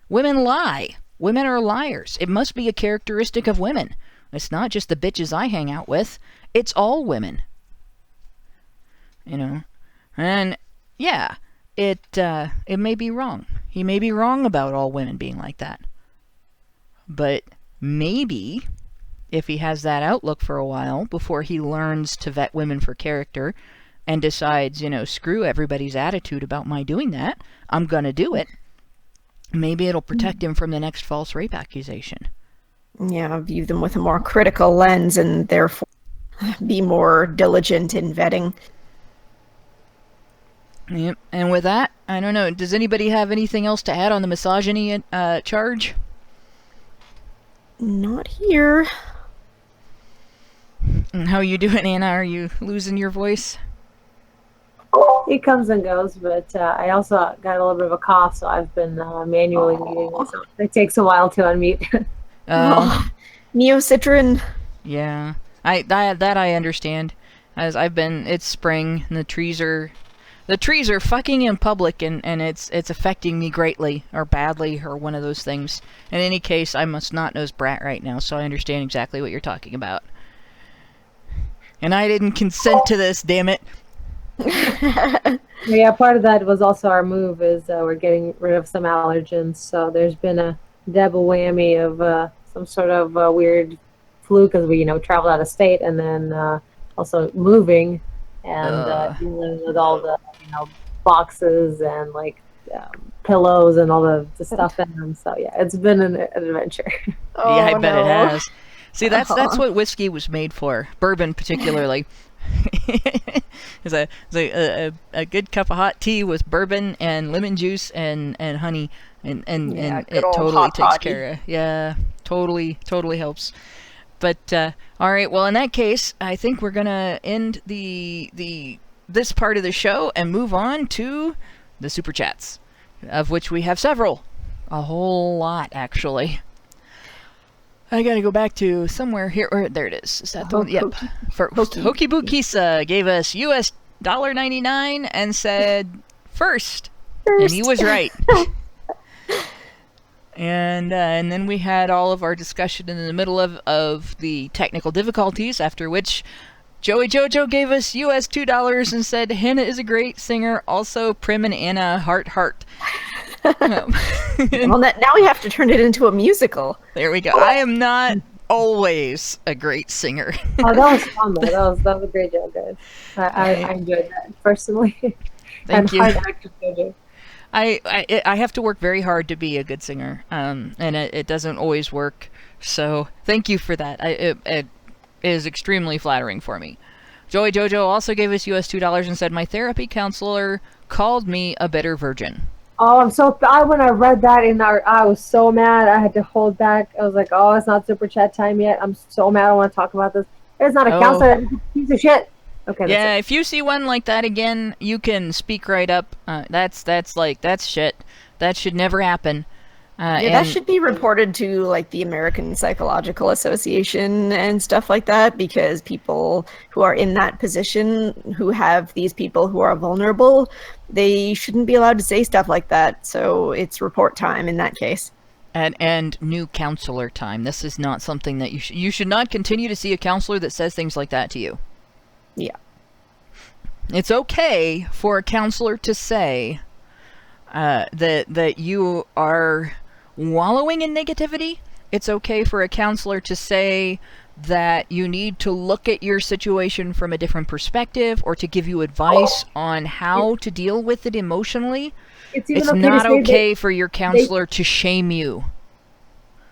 Women lie. Women are liars. It must be a characteristic of women. It's not just the bitches I hang out with. It's all women. And yeah, it may be wrong. He may be wrong about all women being like that. But maybe if he has that outlook for a while before he learns to vet women for character and decides, screw everybody's attitude about my doing that, I'm gonna do it, maybe it'll protect him from the next false rape accusation. Yeah, view them with a more critical lens and therefore be more diligent in vetting. Yep. And with that, I don't know, does anybody have anything else to add on the misogyny charge? Not here. And how are you doing, Anna? Are you losing your voice? It comes and goes, but I also got a little bit of a cough, so I've been manually muting myself. It takes a while to unmute. Neocitrin. Yeah, I understand. As it's spring and the trees are fucking in public, and it's affecting me greatly or badly or one of those things. In any case, I'm a snot-nosed brat right now, so I understand exactly what you're talking about. And I didn't consent to this, damn it. Yeah, part of that was also our move is we're getting rid of some allergens, so there's been a double whammy of some sort of weird flu because we traveled out of state and then also moving and dealing with all the boxes and pillows and all the stuff in them. So yeah, it's been an adventure. Oh, yeah, I bet it has. See, that's what whiskey was made for. Bourbon, particularly. It's a good cup of hot tea with bourbon and lemon juice and honey, and it totally takes care of. Yeah, totally helps. But all right, well, in that case, I think we're gonna end this part of the show and move on to the super chats, of which we have several, a whole lot actually. I gotta go back to somewhere here. Or there it is. Is that the one? Yep. Hokey Bookisa gave us US $1.99 and said first, and he was right. And then we had all of our discussion in the middle of the technical difficulties. After which, Joey Jojo gave us US $2 and said Hannah is a great singer. Also, Prim and Anna heart. Well, now we have to turn it into a musical. There we go. I am not always a great singer. Oh, that was fun, though. That was a great job, guys. I enjoyed that personally. Thank and you. hard actor JoJo. I have to work very hard to be a good singer, and it doesn't always work. So thank you for that. It is extremely flattering for me. Joey Jojo also gave us US $2 and said, my therapy counselor called me a bitter virgin. Oh, when I read that I was so mad. I had to hold back. I was like, oh, it's not super chat time yet. I'm so mad. I want to talk about this. It's not a counselor. It's a piece of shit. Okay. Yeah, if you see one like that again, you can speak right up. That's shit. That should never happen. That should be reported to like the American Psychological Association and stuff like that, because people who are in that position, who have these people who are vulnerable, they shouldn't be allowed to say stuff like that. So it's report time in that case. And new counselor time. This is not something that you should not continue to see a counselor that says things like that to you. Yeah. It's okay for a counselor to say that you are wallowing in negativity. It's okay for a counselor to say that you need to look at your situation from a different perspective, or to give you advice on how to deal with it emotionally. It's not okay for your counselor to shame you.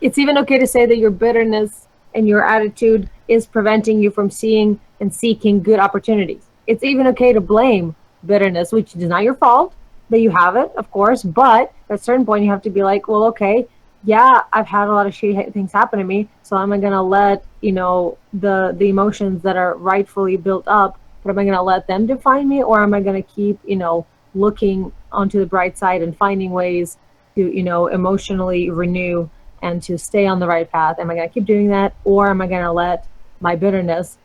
It's even okay to say that your bitterness and your attitude is preventing you from seeing and seeking good opportunities. It's even okay to blame bitterness, which is not your fault that you have it, of course, but at a certain point you have to be like, well, okay, yeah, I've had a lot of shitty things happen to me, so am I going to let, the emotions that are rightfully built up, but am I going to let them define me, or am I going to keep, looking onto the bright side and finding ways to, emotionally renew and to stay on the right path? Am I going to keep doing that, or am I going to let my bitterness,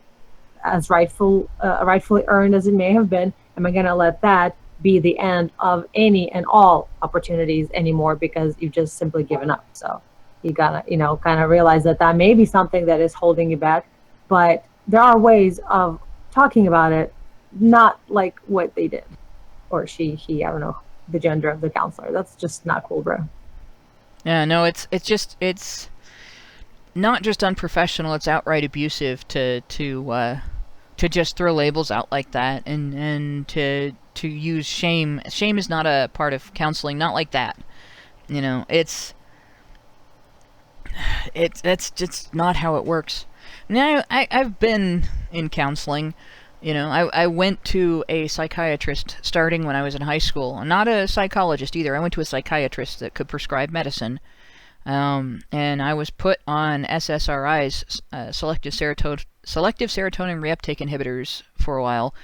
as rightfully earned as it may have been, am I going to let that be the end of any and all opportunities anymore, because you've just simply given up? So you gotta, kind of realize that may be something that is holding you back, but there are ways of talking about it, not like what they did, or he, I don't know, the gender of the counselor. That's just not cool, bro. Yeah, no, it's not just unprofessional, it's outright abusive to just throw labels out like that, and to use shame. Shame is not a part of counseling, not like that. That's just not how it works. Now, I've been in counseling. I went to a psychiatrist starting when I was in high school. Not a psychologist either. I went to a psychiatrist that could prescribe medicine. And I was put on SSRIs, selective serotonin reuptake inhibitors, for a while,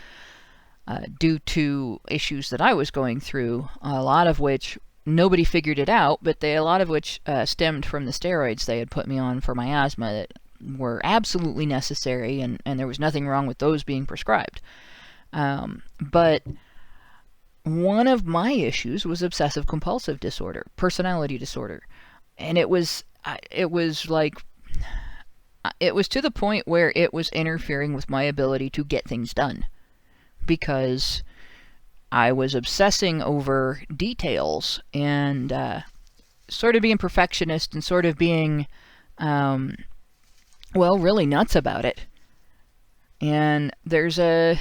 due to issues that I was going through, a lot of which nobody figured it out, but a lot of which stemmed from the steroids they had put me on for my asthma that were absolutely necessary, and there was nothing wrong with those being prescribed. But one of my issues was obsessive compulsive disorder, personality disorder. And it was to the point where it was interfering with my ability to get things done, because I was obsessing over details and sort of being perfectionist and sort of being, really nuts about it. And there's a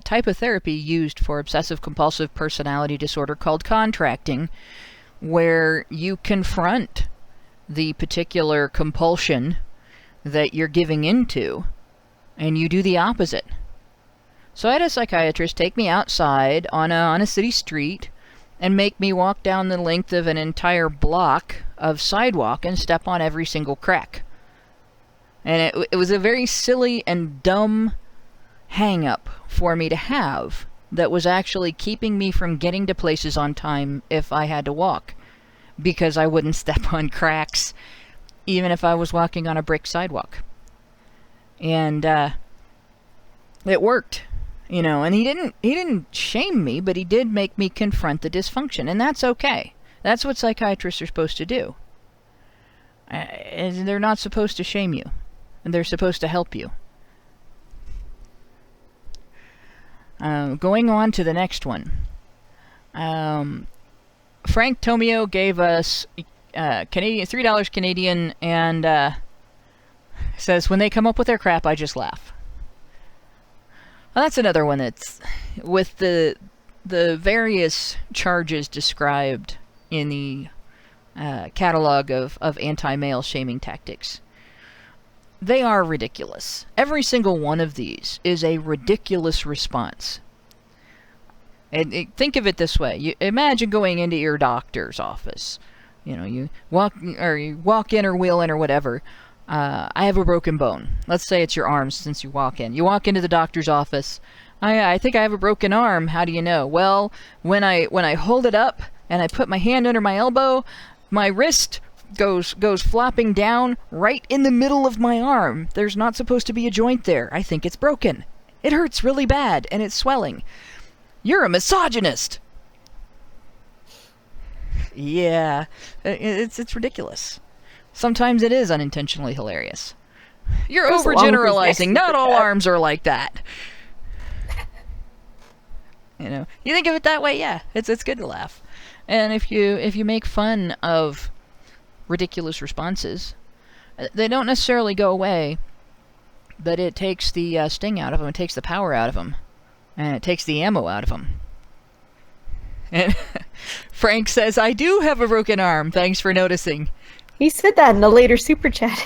type of therapy used for obsessive compulsive personality disorder called contracting, where you confront the particular compulsion that you're giving into, and you do the opposite. So I had a psychiatrist take me outside on a city street and make me walk down the length of an entire block of sidewalk and step on every single crack. And it was a very silly and dumb hang-up for me to have that was actually keeping me from getting to places on time if I had to walk, because I wouldn't step on cracks even if I was walking on a brick sidewalk. And it worked, and he didn't shame me, but he did make me confront the dysfunction, and that's okay. That's what psychiatrists are supposed to do. And they're not supposed to shame you, and they're supposed to help you. Going on to the next one. Frank Tomio gave us $3 Canadian, and says, when they come up with their crap, I just laugh. Well, that's another one that's, with the various charges described in the catalog of anti-male shaming tactics. They are ridiculous. Every single one of these is a ridiculous response. And think of it this way. You imagine going into your doctor's office. You walk in or wheel in or whatever. I have a broken bone. Let's say it's your arm since you walk in. You walk into the doctor's office. I think I have a broken arm. How do you know? Well, when I hold it up and I put my hand under my elbow, my wrist goes flopping down right in the middle of my arm. There's not supposed to be a joint there. I think it's broken. It hurts really bad and it's swelling. You're a misogynist. Yeah, it's ridiculous. Sometimes it is unintentionally hilarious. You're overgeneralizing. Not all arms are like that. You think of it that way, yeah. It's good to laugh. And if you make fun of ridiculous responses, they don't necessarily go away, but it takes the sting out of them, it takes the power out of them, and it takes the ammo out of them. And Frank says, I do have a broken arm, thanks for noticing. He said that in a later super chat.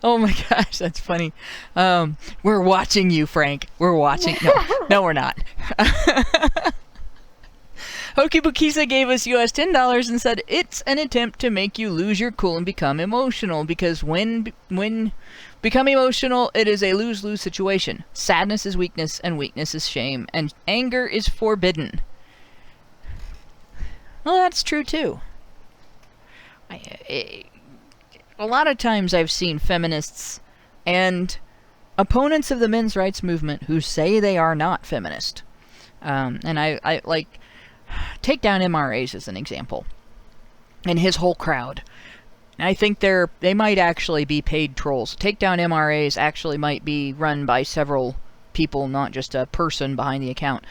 Oh my gosh, that's funny. We're watching you, Frank. We're watching. No, we're not. Hokibukisa gave us US $10 and said, it's an attempt to make you lose your cool and become emotional, because when become emotional, it is a lose-lose situation. Sadness is weakness, and weakness is shame, and anger is forbidden. Well, that's true, too. A lot of times I've seen feminists and opponents of the men's rights movement who say they are not feminist. And I like... Take down MRAs as an example, and his whole crowd. I think they might actually be paid trolls. Take down MRAs actually might be run by several people, not just a person behind the account.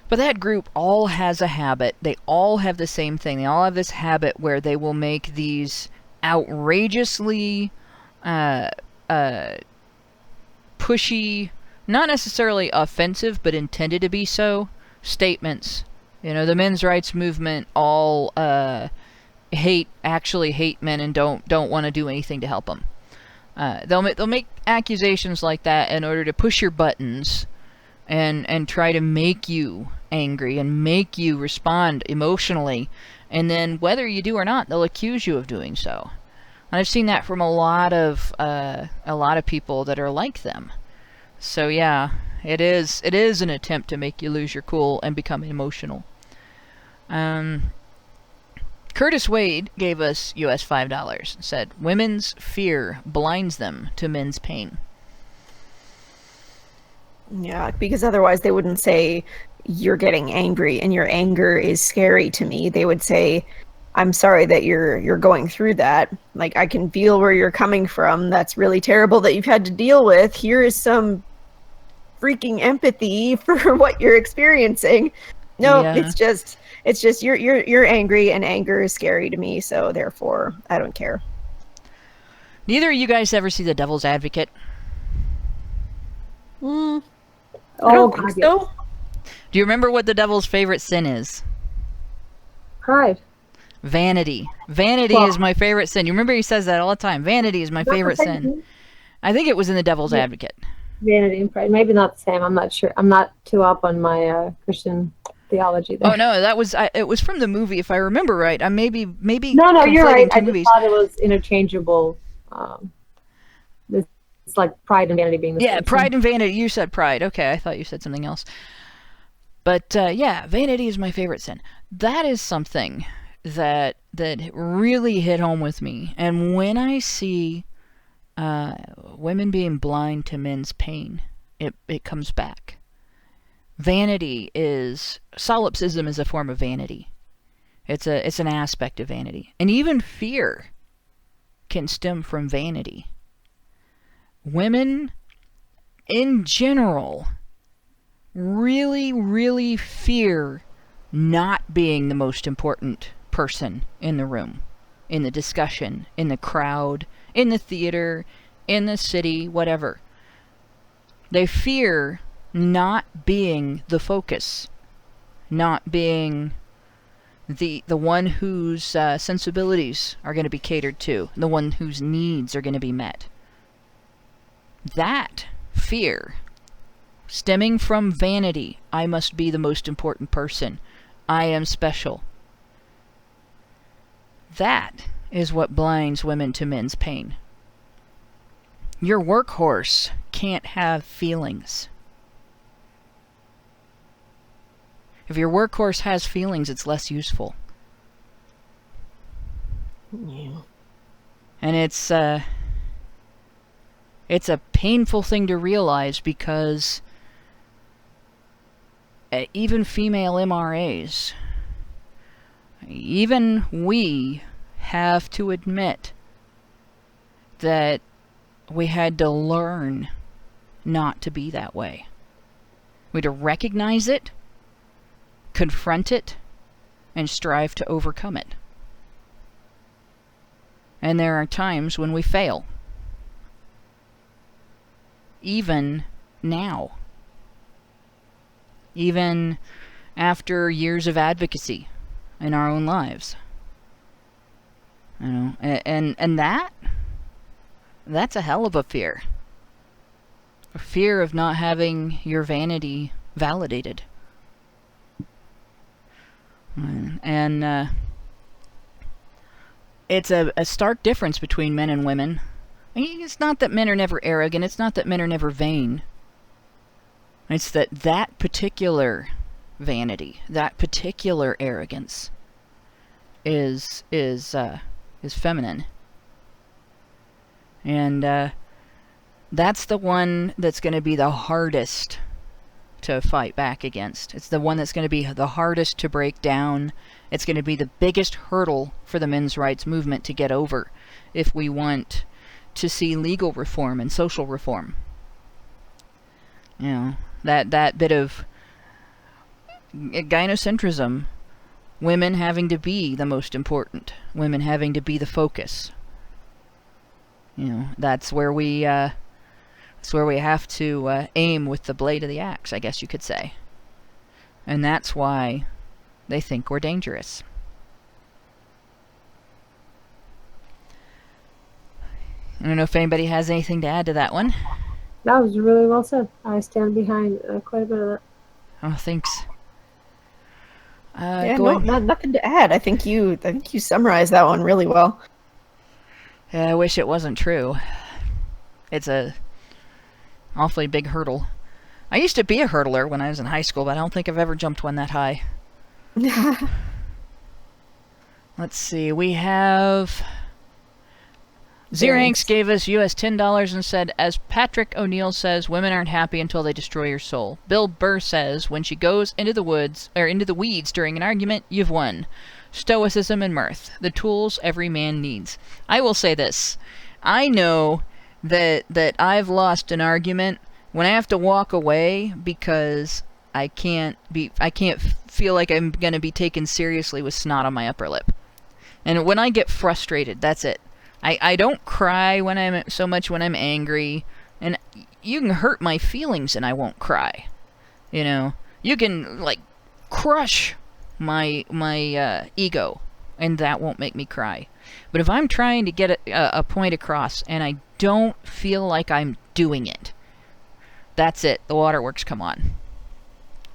But that group all has a habit. They all have the same thing. They all have this habit where they will make these outrageously pushy, not necessarily offensive, but intended to be so, statements. The men's rights movement all hate men and don't want to do anything to help them. They'll make accusations like that in order to push your buttons and try to make you angry and make you respond emotionally, and then whether you do or not, they'll accuse you of doing so. And I've seen that from a lot of people that are like them. So yeah, it is an attempt to make you lose your cool and become emotional. Curtis Wade gave us US $5 and said, women's fear blinds them to men's pain. Yeah, because otherwise they wouldn't say, you're getting angry and your anger is scary to me. They would say, I'm sorry that you're going through that. Like, I can feel where you're coming from. That's really terrible that you've had to deal with. Here is some freaking empathy for what you're experiencing. No, Yeah. it's just you're angry, and anger is scary to me, so therefore I don't care. Neither of you guys ever see The Devil's Advocate? I don't think so. Do you remember what the devil's favorite sin is? Pride. Vanity. Vanity is my favorite sin. You remember he says that all the time. Vanity is my favorite sin. I think it was in The Devil's Advocate. Vanity and pride. Maybe not the same. I'm not sure. I'm not too up on my Christian theology there. Oh no, that was it was from the movie, if I remember right. I maybe No, you're right. I movies. just thought it was interchangeable. It's like pride and vanity being the same. Yeah, pride and vanity. You said pride. Okay, I thought you said something else. But yeah, vanity is my favorite sin. That is something that really hit home with me. And when I see women being blind to men's pain, it comes back. Vanity is... Solipsism is a form of vanity. It's an aspect of vanity. And even fear can stem from vanity. Women, in general, really, really fear not being the most important person in the room, in the discussion, in the crowd, in the theater, in the city, whatever. They fear not being the focus, not being the one whose sensibilities are going to be catered to, the one whose needs are going to be met. That fear, stemming from vanity, I must be the most important person, I am special. That is what blinds women to men's pain. Your workhorse can't have feelings. If your workhorse has feelings, it's less useful. Yeah. And it's a painful thing to realize, because even female MRAs, even we have to admit that we had to learn not to be that way. We had to recognize it, confront it, and strive to overcome it. And there are times when we fail. Even now. Even after years of advocacy in our own lives. You know, and that's a hell of a fear. A fear of not having your vanity validated. And it's a stark difference between men and women. I mean, it's not that men are never arrogant, it's not that men are never vain. It's that particular vanity, that particular arrogance is feminine. And that's the one that's going to be the hardest to fight back against. It's the one that's going to be the hardest to break down. It's going to be the biggest hurdle for the men's rights movement to get over if we want to see legal reform and social reform. You know, that bit of gynocentrism, women having to be the most important, women having to be the focus. You know, that's where we have to aim with the blade of the axe, I guess you could say. And that's why they think we're dangerous. I don't know if anybody has anything to add to that one. That was really well said. I stand behind quite a bit of that. Oh, thanks. Nothing to add. I think you summarized that one really well. Yeah, I wish it wasn't true. It's a awfully big hurdle. I used to be a hurdler when I was in high school, but I don't think I've ever jumped one that high. Let's see, we have... Zeranx gave us US $10 and said, as Patrick O'Neill says, women aren't happy until they destroy your soul. Bill Burr says, when she goes into the woods, or into the weeds during an argument, you've won. Stoicism and mirth, the tools every man needs. I will say this. I know that I've lost an argument when I have to walk away because I can't feel like I'm going to be taken seriously with snot on my upper lip. And when I get frustrated, that's it. I don't cry when I'm so much when I'm angry, and you can hurt my feelings and I won't cry. You know, you can like crush my ego, and that won't make me cry. But if I'm trying to get a point across and I don't feel like I'm doing it, that's it. The waterworks come on.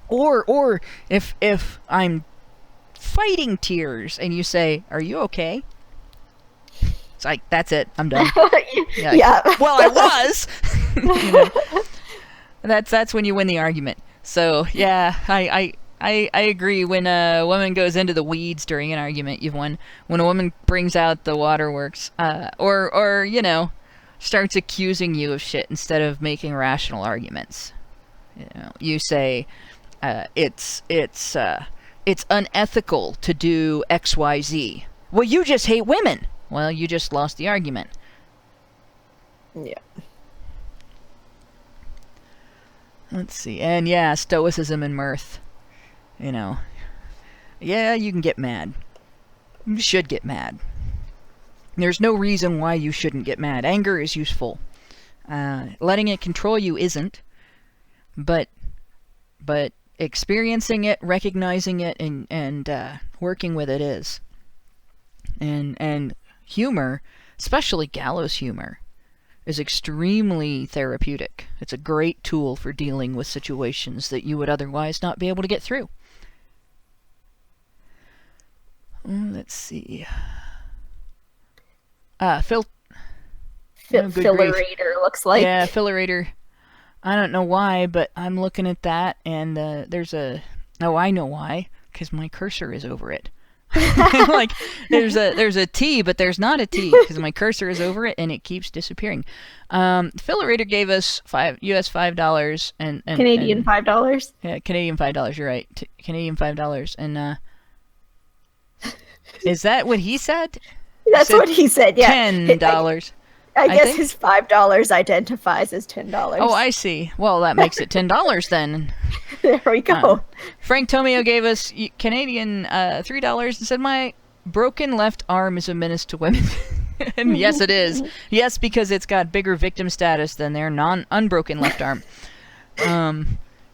Or if I'm fighting tears and you say, "Are you okay?" It's like, that's it. I'm done. Yeah. Well, I was. You know, that's when you win the argument. So yeah, I agree. When a woman goes into the weeds during an argument, you've won. When a woman brings out the waterworks, or you know, starts accusing you of shit instead of making rational arguments. You know, you say, it's unethical to do X, Y, Z. Well, you just hate women. Well, you just lost the argument. Yeah. Let's see. And yeah, stoicism and mirth. You know, Yeah, you can get mad. You should get mad. There's no reason why you shouldn't get mad. Anger is useful. Letting it control you isn't. But experiencing it, recognizing it, and working with it is. And humor, especially gallows humor, is extremely therapeutic. It's a great tool for dealing with situations that you would otherwise not be able to get through. Let's see. Fillerator looks like. Yeah, Fillerator. I don't know why, but I'm looking at that, and there's a... Oh, I know why, because my cursor is over it. Like, there's a T, but there's not a T, because my cursor is over it, and it keeps disappearing. Fillerator gave us US $5, and Canadian $5. Yeah, Canadian $5, you're right. Canadian $5, and... Is that what he said? That's what he said, yeah. $10. I guess think. his $5 identifies as $10. Oh, I see. Well, that makes it $10 then. There we go. Frank Tomeo gave us Canadian $3 and said, my broken left arm is a menace to women. And yes, it is. Yes, because it's got bigger victim status than their unbroken left arm.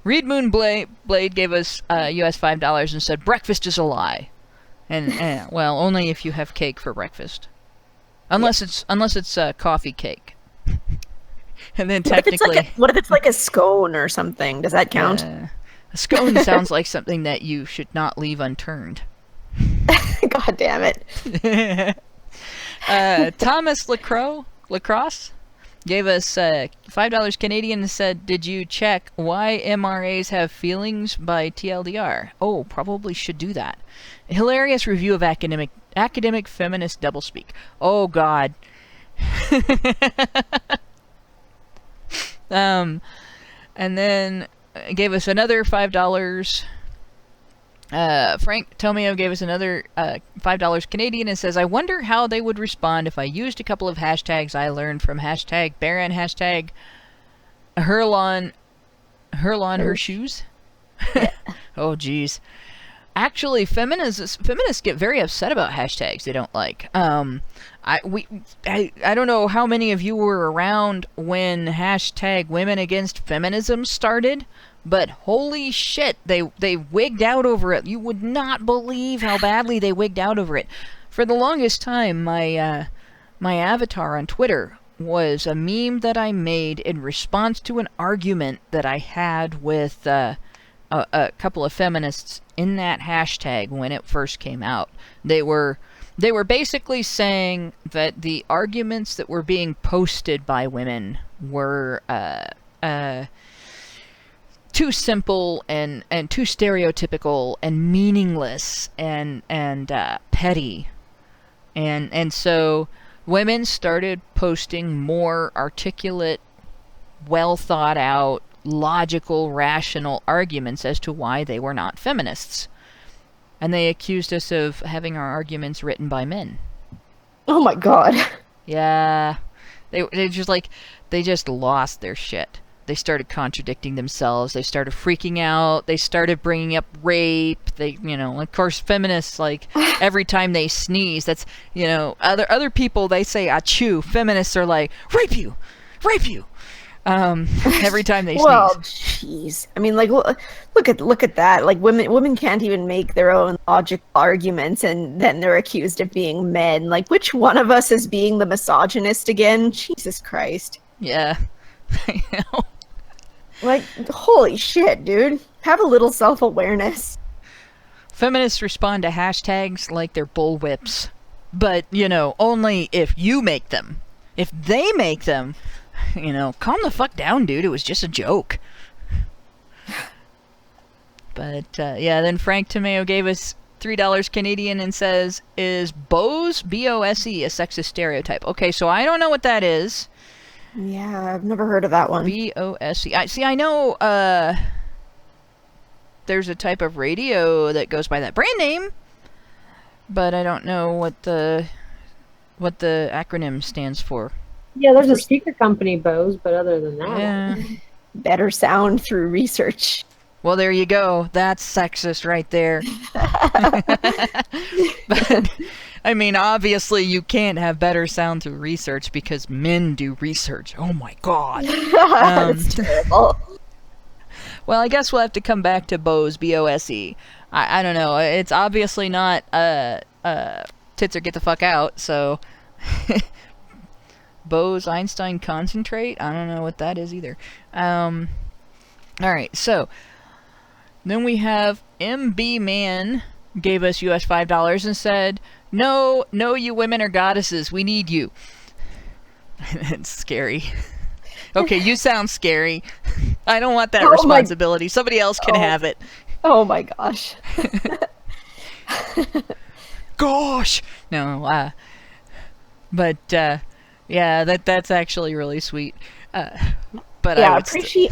Reed Moon Blade gave us US $5 and said, breakfast is a lie. And well, only if you have cake for breakfast. Unless it's coffee cake. And then technically... What if it's like a scone or something? Does that count? A scone sounds like something that you should not leave unturned. God damn it. Thomas Lacrosse gave us $5 Canadian and said, did you check Why MRAs Have Feelings by TLDR? Oh, probably should do that. A hilarious review of academic feminist doublespeak. Oh, God. And then gave us another $5. Frank Tomeo gave us another $5 Canadian and says, I wonder how they would respond if I used a couple of hashtags I learned from hashtag Baron, hashtag Herlon her shoes. Oh, geez. Actually, feminists get very upset about hashtags they don't like. I don't know how many of you were around when hashtag Women Against Feminism started, but holy shit, they wigged out over it. You would not believe how badly they wigged out over it. For the longest time, my avatar on Twitter was a meme that I made in response to an argument that I had with a couple of feminists in that hashtag when it first came out. They were basically saying that the arguments that were being posted by women were too simple and too stereotypical and meaningless and petty. And so women started posting more articulate, well thought out, logical, rational arguments as to why they were not feminists. And they accused us of having our arguments written by men. Oh my god. Yeah. They just lost their shit. They started contradicting themselves. They started freaking out. They started bringing up rape. Of course, feminists, like, every time they sneeze, that's, other people, they say, achoo. Feminists are like, rape you. Every time they sneeze. Well, jeez. I mean, like, look at that. Like, women can't even make their own logical arguments, and then they're accused of being men. Like, which one of us is being the misogynist again? Jesus Christ. Yeah. I know. Like, holy shit, dude. Have a little self-awareness. Feminists respond to hashtags like they're bullwhips. But, only if you make them. If they make them... calm the fuck down, dude. It was just a joke. But, then Frank Tomeo gave us $3 Canadian and says, is Bose, B-O-S-E, a sexist stereotype? Okay, so I don't know what that is. Yeah, I've never heard of that one. B-O-S-E. I know, there's a type of radio that goes by that brand name, but I don't know what the acronym stands for. Yeah, there's a speaker company, Bose, but other than that... Yeah. Better sound through research. Well, there you go. That's sexist right there. But, I mean, obviously you can't have better sound through research because men do research. Oh my god. That's terrible. Well, I guess we'll have to come back to Bose, B-O-S-E. I don't know. It's obviously not tits or get the fuck out, so... Bose, Einstein, concentrate? I don't know what that is either. Alright, so... Then we have MB Man gave us US $5 and said, No, you women are goddesses. We need you. It's scary. Okay, you sound scary. I don't want that responsibility. Somebody else can have it. Oh my gosh. Gosh! No, but, yeah, that's actually really sweet. But yeah,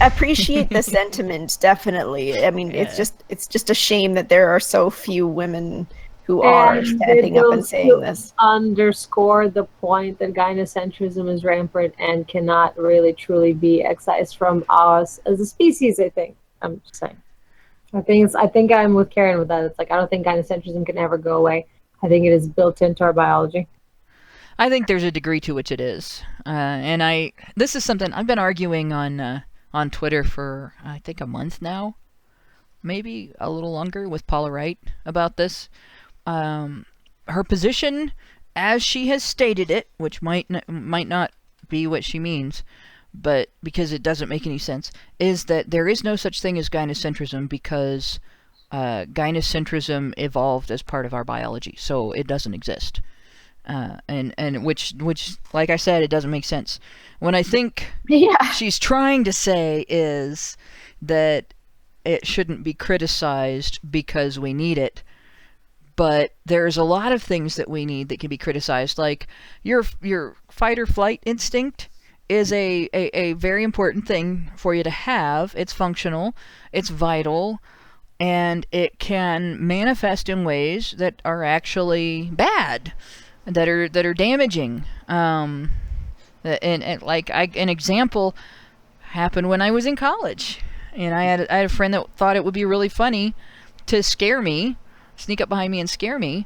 I appreciate the sentiment, definitely. I mean, it's just a shame that there are so few women who are standing up and saying this. Underscore the point that gynocentrism is rampant and cannot really truly be excised from us as a species, I think. I'm just saying. I think I'm with Karen with that. It's like, I don't think gynocentrism can ever go away. I think it is built into our biology. I think there's a degree to which it is, and this is something I've been arguing on Twitter for I think a month now, maybe a little longer, with Paula Wright about this. Her position, as she has stated it, which might not be what she means, but because it doesn't make any sense, is that there is no such thing as gynocentrism because gynocentrism evolved as part of our biology, so it doesn't exist. And which, like I said, it doesn't make sense. What I think she's trying to say is that it shouldn't be criticized because we need it, but there's a lot of things that we need that can be criticized, like your fight or flight instinct is a very important thing for you to have. It's functional, it's vital, and it can manifest in ways that are actually bad. That are damaging. And like an example happened when I was in college, and I had a friend that thought it would be really funny to scare me, sneak up behind me and scare me,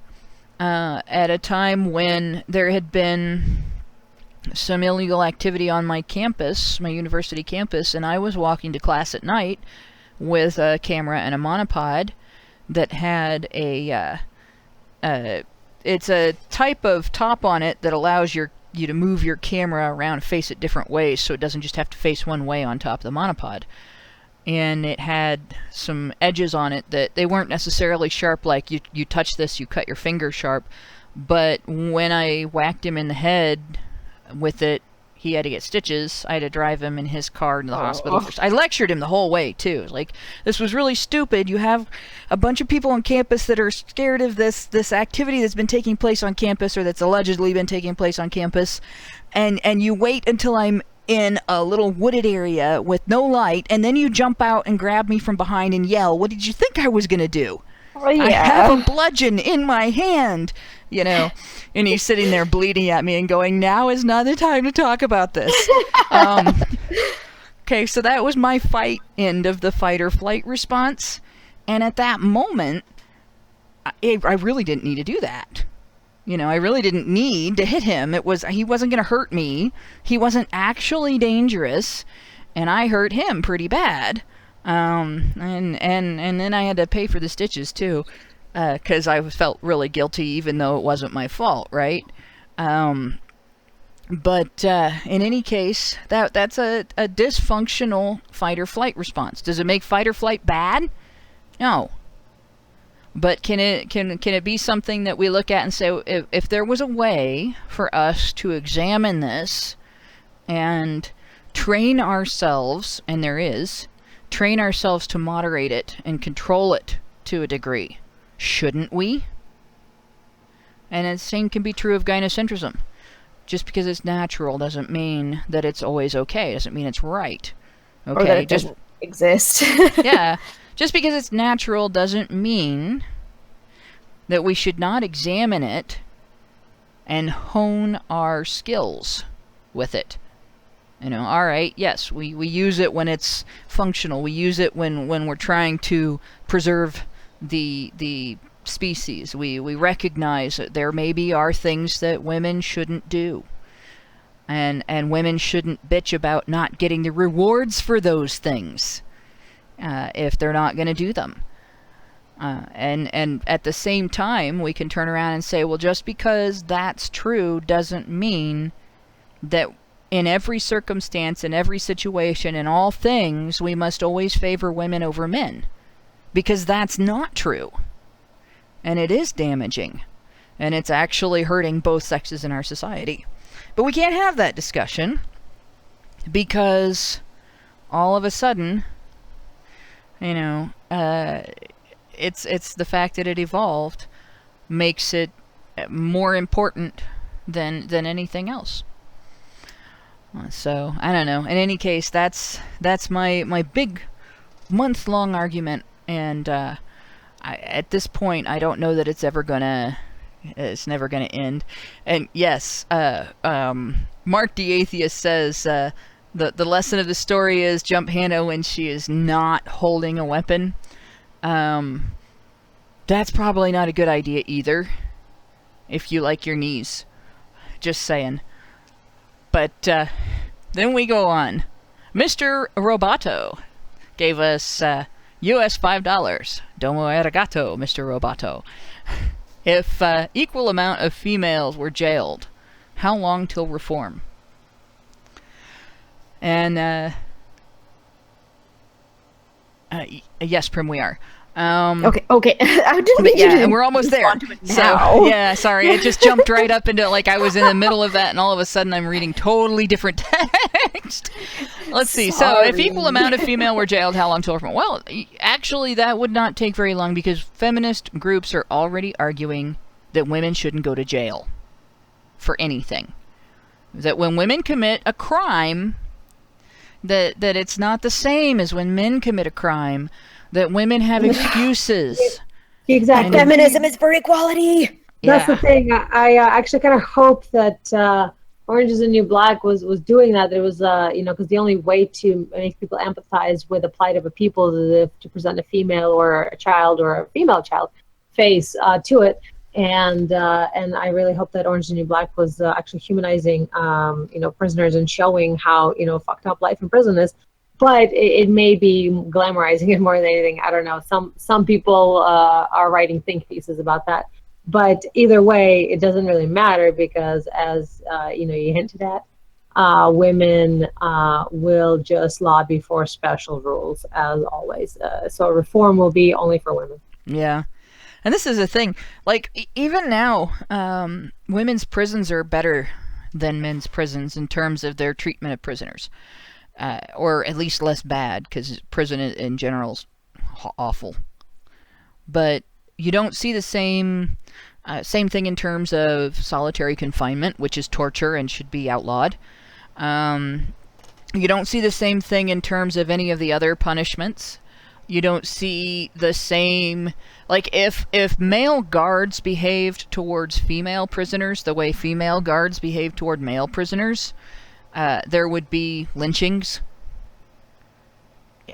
at a time when there had been some illegal activity on my campus, my university campus, and I was walking to class at night with a camera and a monopod that had it's a type of top on it that allows you to move your camera around and face it different ways, so it doesn't just have to face one way on top of the monopod. And it had some edges on it that they weren't necessarily sharp, like you touch this, you cut your finger sharp, but when I whacked him in the head with it, he had to get stitches. I had to drive him in his car to the hospital. I lectured him the whole way, too. Like, this was really stupid. You have a bunch of people on campus that are scared of this activity that's been taking place on campus, or that's allegedly been taking place on campus, and you wait until I'm in a little wooded area with no light, and then you jump out and grab me from behind and yell, "What did you think I was going to do? Oh, yeah. I have a bludgeon in my hand," you know, and he's sitting there bleeding at me and going, "Now is not the time to talk about this." Okay, so that was my fight end of the fight or flight response, and at that moment, I really didn't need to do that. You know, I really didn't need to hit him. He wasn't going to hurt me. He wasn't actually dangerous, and I hurt him pretty bad. And then I had to pay for the stitches too, because I felt really guilty, even though it wasn't my fault, right? But in any case, that's a dysfunctional fight or flight response. Does it make fight or flight bad? No. But can it be something that we look at and say, if there was a way for us to examine this and train ourselves, and there is, train ourselves to moderate it and control it to a degree, shouldn't we? And the same can be true of gynocentrism. Just because it's natural doesn't mean that it's always okay. It doesn't mean it's right. Okay? Or that it doesn't exist. Yeah. Just because it's natural doesn't mean that we should not examine it and hone our skills with it. All right, yes, we use it when it's functional. We use it when we're trying to preserve the species. We recognize that there maybe are things that women shouldn't do. And women shouldn't bitch about not getting the rewards for those things if they're not going to do them. And at the same time, we can turn around and say, well, just because that's true doesn't mean that in every circumstance, in every situation, in all things, we must always favor women over men. Because that's not true. And it is damaging. And it's actually hurting both sexes in our society. But we can't have that discussion because all of a sudden, it's the fact that it evolved makes it more important than anything else. So I don't know. In any case, that's my big month-long argument, and at this point, I don't know that it's never gonna end. And yes, Mark the Atheist says the lesson of the story is jump Hannah when she is not holding a weapon. That's probably not a good idea either, if you like your knees. Just saying. But then we go on. Mr. Roboto gave us US $5. Domo arigato, Mr. Roboto. If equal amount of females were jailed, how long till reform? And yes, Prim, we are. Okay. I didn't mean you to and we're almost there. respond to it now. So, yeah, sorry, it just jumped right up into, like, I was in the middle of that, and all of a sudden I'm reading totally different text. Let's see. So, if equal amount of female were jailed, how long till reform? Well, actually, that would not take very long, because feminist groups are already arguing that women shouldn't go to jail for anything. That when women commit a crime, that it's not the same as when men commit a crime. That women have excuses. Exactly. Feminism is for equality. That's the thing. I actually kind of hope that Orange is the New Black was doing that. There was, because the only way to make people empathize with the plight of a people is if to present a female or a child or a female child face to it. And I really hope that Orange is the New Black was actually humanizing, prisoners and showing how, fucked up life in prison is. But it may be glamorizing it more than anything. I don't know. Some people are writing think pieces about that. But either way, it doesn't really matter because, as you hinted at, women will just lobby for special rules as always. So reform will be only for women. Yeah. And this is a thing. Like, even now, women's prisons are better than men's prisons in terms of their treatment of prisoners. Or at least less bad, because prison in general is awful. But you don't see the same thing in terms of solitary confinement, which is torture and should be outlawed. You don't see the same thing in terms of any of the other punishments. You don't see the same... Like, if male guards behaved towards female prisoners the way female guards behave toward male prisoners... there would be lynchings.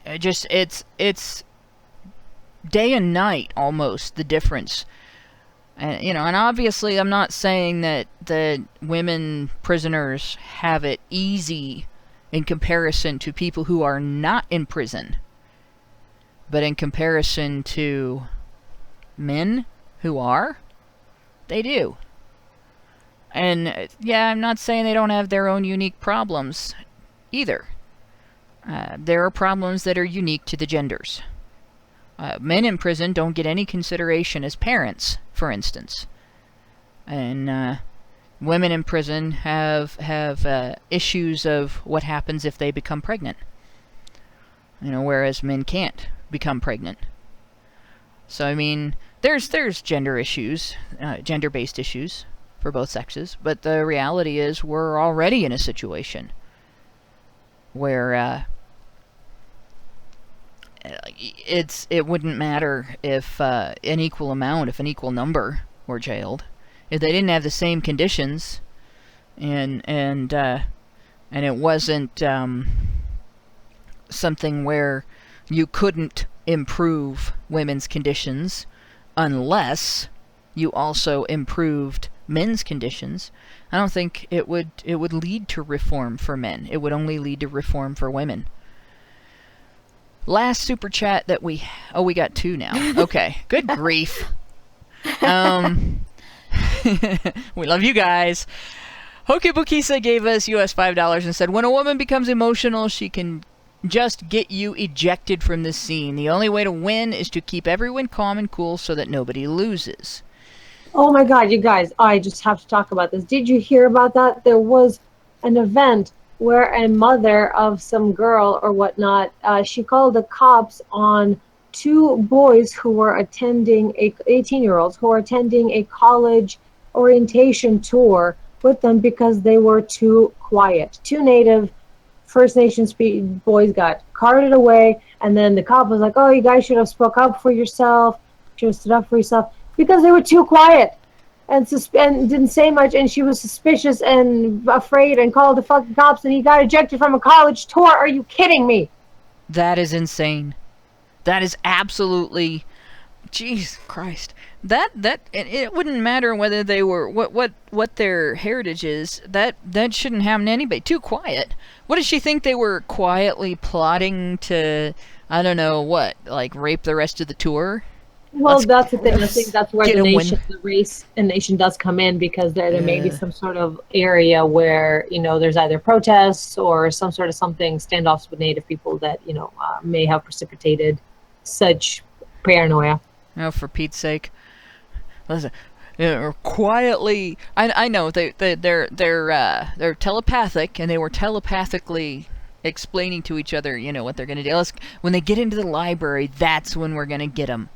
It's day and night almost the difference. And obviously I'm not saying that the women prisoners have it easy in comparison to people who are not in prison. But in comparison to men who are, they do. And, yeah, I'm not saying they don't have their own unique problems, either. There are problems that are unique to the genders. Men in prison don't get any consideration as parents, for instance. And women in prison have issues of what happens if they become pregnant. Whereas men can't become pregnant. So, I mean, there's gender issues, gender-based issues for both sexes, but the reality is we're already in a situation where it wouldn't matter if an equal number were jailed, if they didn't have the same conditions and And it wasn't something where you couldn't improve women's conditions unless you also improved men's conditions. I don't think it would lead to reform for men. It would only lead to reform for women. Last super chat that we got 2 now. Okay, good grief. We love you guys. Hokibukisa gave us US $5 and said, when a woman becomes emotional, she can just get you ejected from the scene. The only way to win is to keep everyone calm and cool so that nobody loses. Oh my God, you guys, I just have to talk about this. Did you hear about that? There was an event where a mother of some girl or whatnot, she called the cops on 2 boys who were attending 18-year-olds who were attending a college orientation tour with them because they were too quiet. 2 native First Nations boys got carted away, and then the cop was like, oh, you guys should have spoke up for yourself, should have stood up for yourself, because they were too quiet and didn't say much, and she was suspicious and afraid and called the fucking cops, and he got ejected from a college tour. Are you kidding me? That is insane. That is absolutely... Jesus Christ. That it wouldn't matter whether they were what their heritage is. That shouldn't happen to anybody. Too quiet. What did she think they were quietly plotting to, I don't know what, like rape the rest of the tour? Well, that's the thing. I think that's where the race and nation does come in, because there may be some sort of area where, there's either protests or some sort of standoffs with Native people that, may have precipitated such paranoia. Oh, for Pete's sake. Listen, quietly. I know they're telepathic, and they were telepathically explaining to each other, what they're gonna do. When they get into the library, that's when we're gonna get them.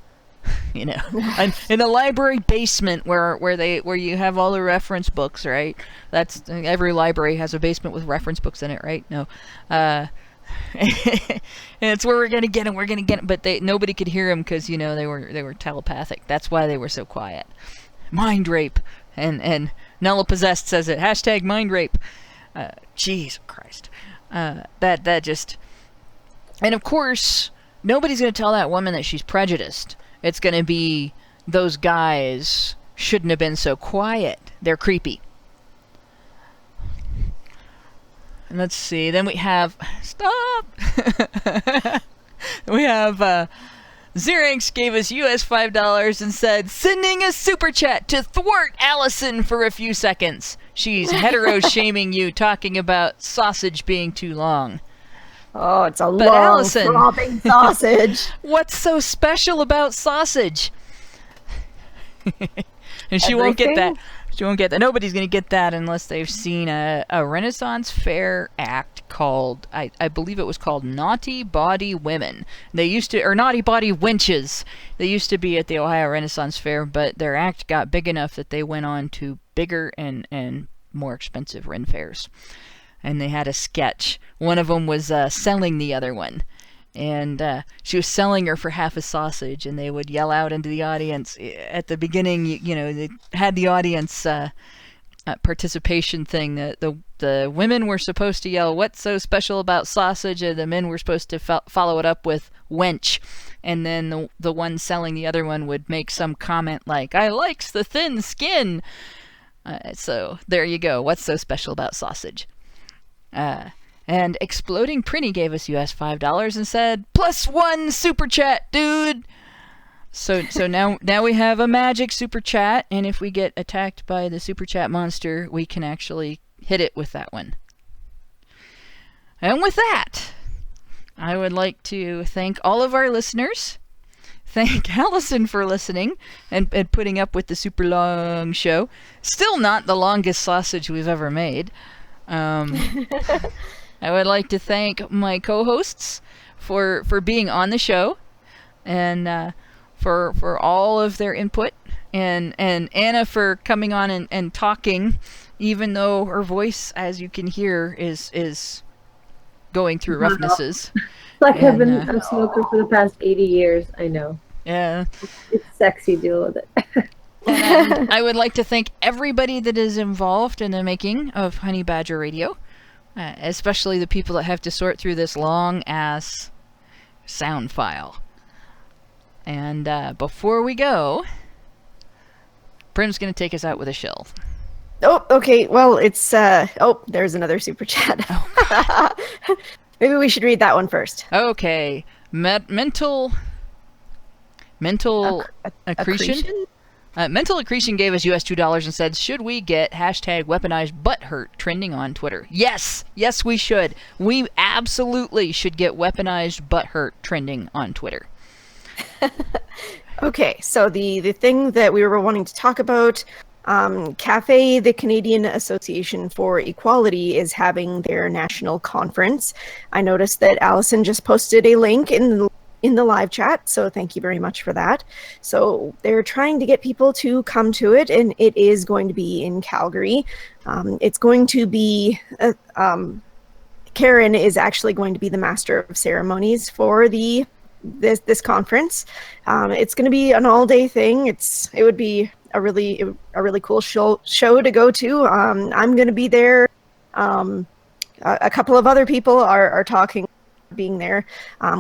And in the library basement where you have all the reference books, right? That's every library has a basement with reference books in it, right? No. And it's where we're gonna get them. But nobody could hear them because they were telepathic. That's why they were so quiet. Mind rape, and Nella Possessed says it. # mind rape. Jesus Christ. That just. And of course, nobody's gonna tell that woman that she's prejudiced. It's gonna be those guys shouldn't have been so quiet. They're creepy. And let's see, then we have... Stop! We have... Xeranx gave us US $5 and said, sending a super chat to thwart Allison for a few seconds. She's hetero-shaming you, talking about sausage being too long. Oh, it's a But long, Allison, flopping sausage. what's so special about sausage? And she won't get that. She won't get that. Nobody's going to get that unless they've seen a Renaissance Fair act called, I believe it was called Naughty Body Women. They used to, or Naughty Body Wenches. They used to be at the Ohio Renaissance Fair, but their act got big enough that they went on to bigger and more expensive Ren fairs. And they had a sketch. One of them was selling the other one. And she was selling her for half a sausage, and they would yell out into the audience at the beginning. They had the audience participation thing. The women were supposed to yell, "What's so special about sausage?" and the men were supposed to follow it up with "wench," and then the one selling the other one would make some comment like, "I likes the thin skin." So there you go. What's so special about sausage? And Exploding Prinny gave us US $5 and said, +1 super chat, dude. So now we have a magic super chat, and if we get attacked by the super chat monster, we can actually hit it with that one. And with that, I would like to thank all of our listeners. Thank Allison for listening and putting up with the super long show. Still not the longest sausage we've ever made. I would like to thank my co-hosts for being on the show, and for all of their input, and Anna for coming on and talking, even though her voice, as you can hear, is going through roughnesses. Like I've been a smoker for the past 80 years. I know. Yeah. It's sexy. Deal with it. And I would like to thank everybody that is involved in the making of Honey Badger Radio. especially the people that have to sort through this long-ass sound file. And before we go, Prim's going to take us out with a shill. Oh, okay. Well, it's there's another super chat. Oh. Maybe we should read that one first. Okay. Mental accretion? Mental Accretion gave us US $2 and said, should we get hashtag weaponized butthurt trending on Twitter? Yes! Yes, we should. We absolutely should get weaponized butthurt trending on Twitter. Okay, so the thing that we were wanting to talk about, CAFE, the Canadian Association for Equality, is having their national conference. I noticed that Allison just posted a link in the live chat, so thank you very much for that. So they're trying to get people to come to it, and it is going to be in Calgary. It's going to be Karen is actually going to be the master of ceremonies for this conference. It's going to be an all-day thing. It would be a really cool show to go to. I'm going to be there. A couple of other people are talking, being there.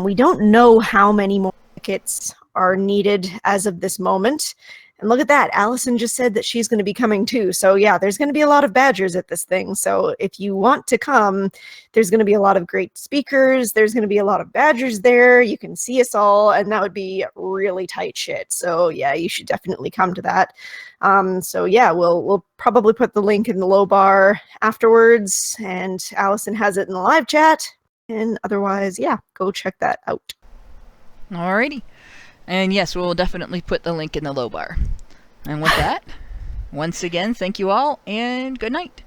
We don't know how many more tickets are needed as of this moment. And look at that, Allison just said that she's going to be coming too. So yeah, there's going to be a lot of Badgers at this thing. So if you want to come, there's going to be a lot of great speakers. There's going to be a lot of Badgers there. You can see us all, and that would be really tight shit. So yeah, you should definitely come to that. So yeah, we'll probably put the link in the low bar afterwards, and Allison has it in the live chat. And otherwise, yeah, go check that out. Alrighty. And yes, we'll definitely put the link in the low bar. And with that, once again, thank you all, and good night.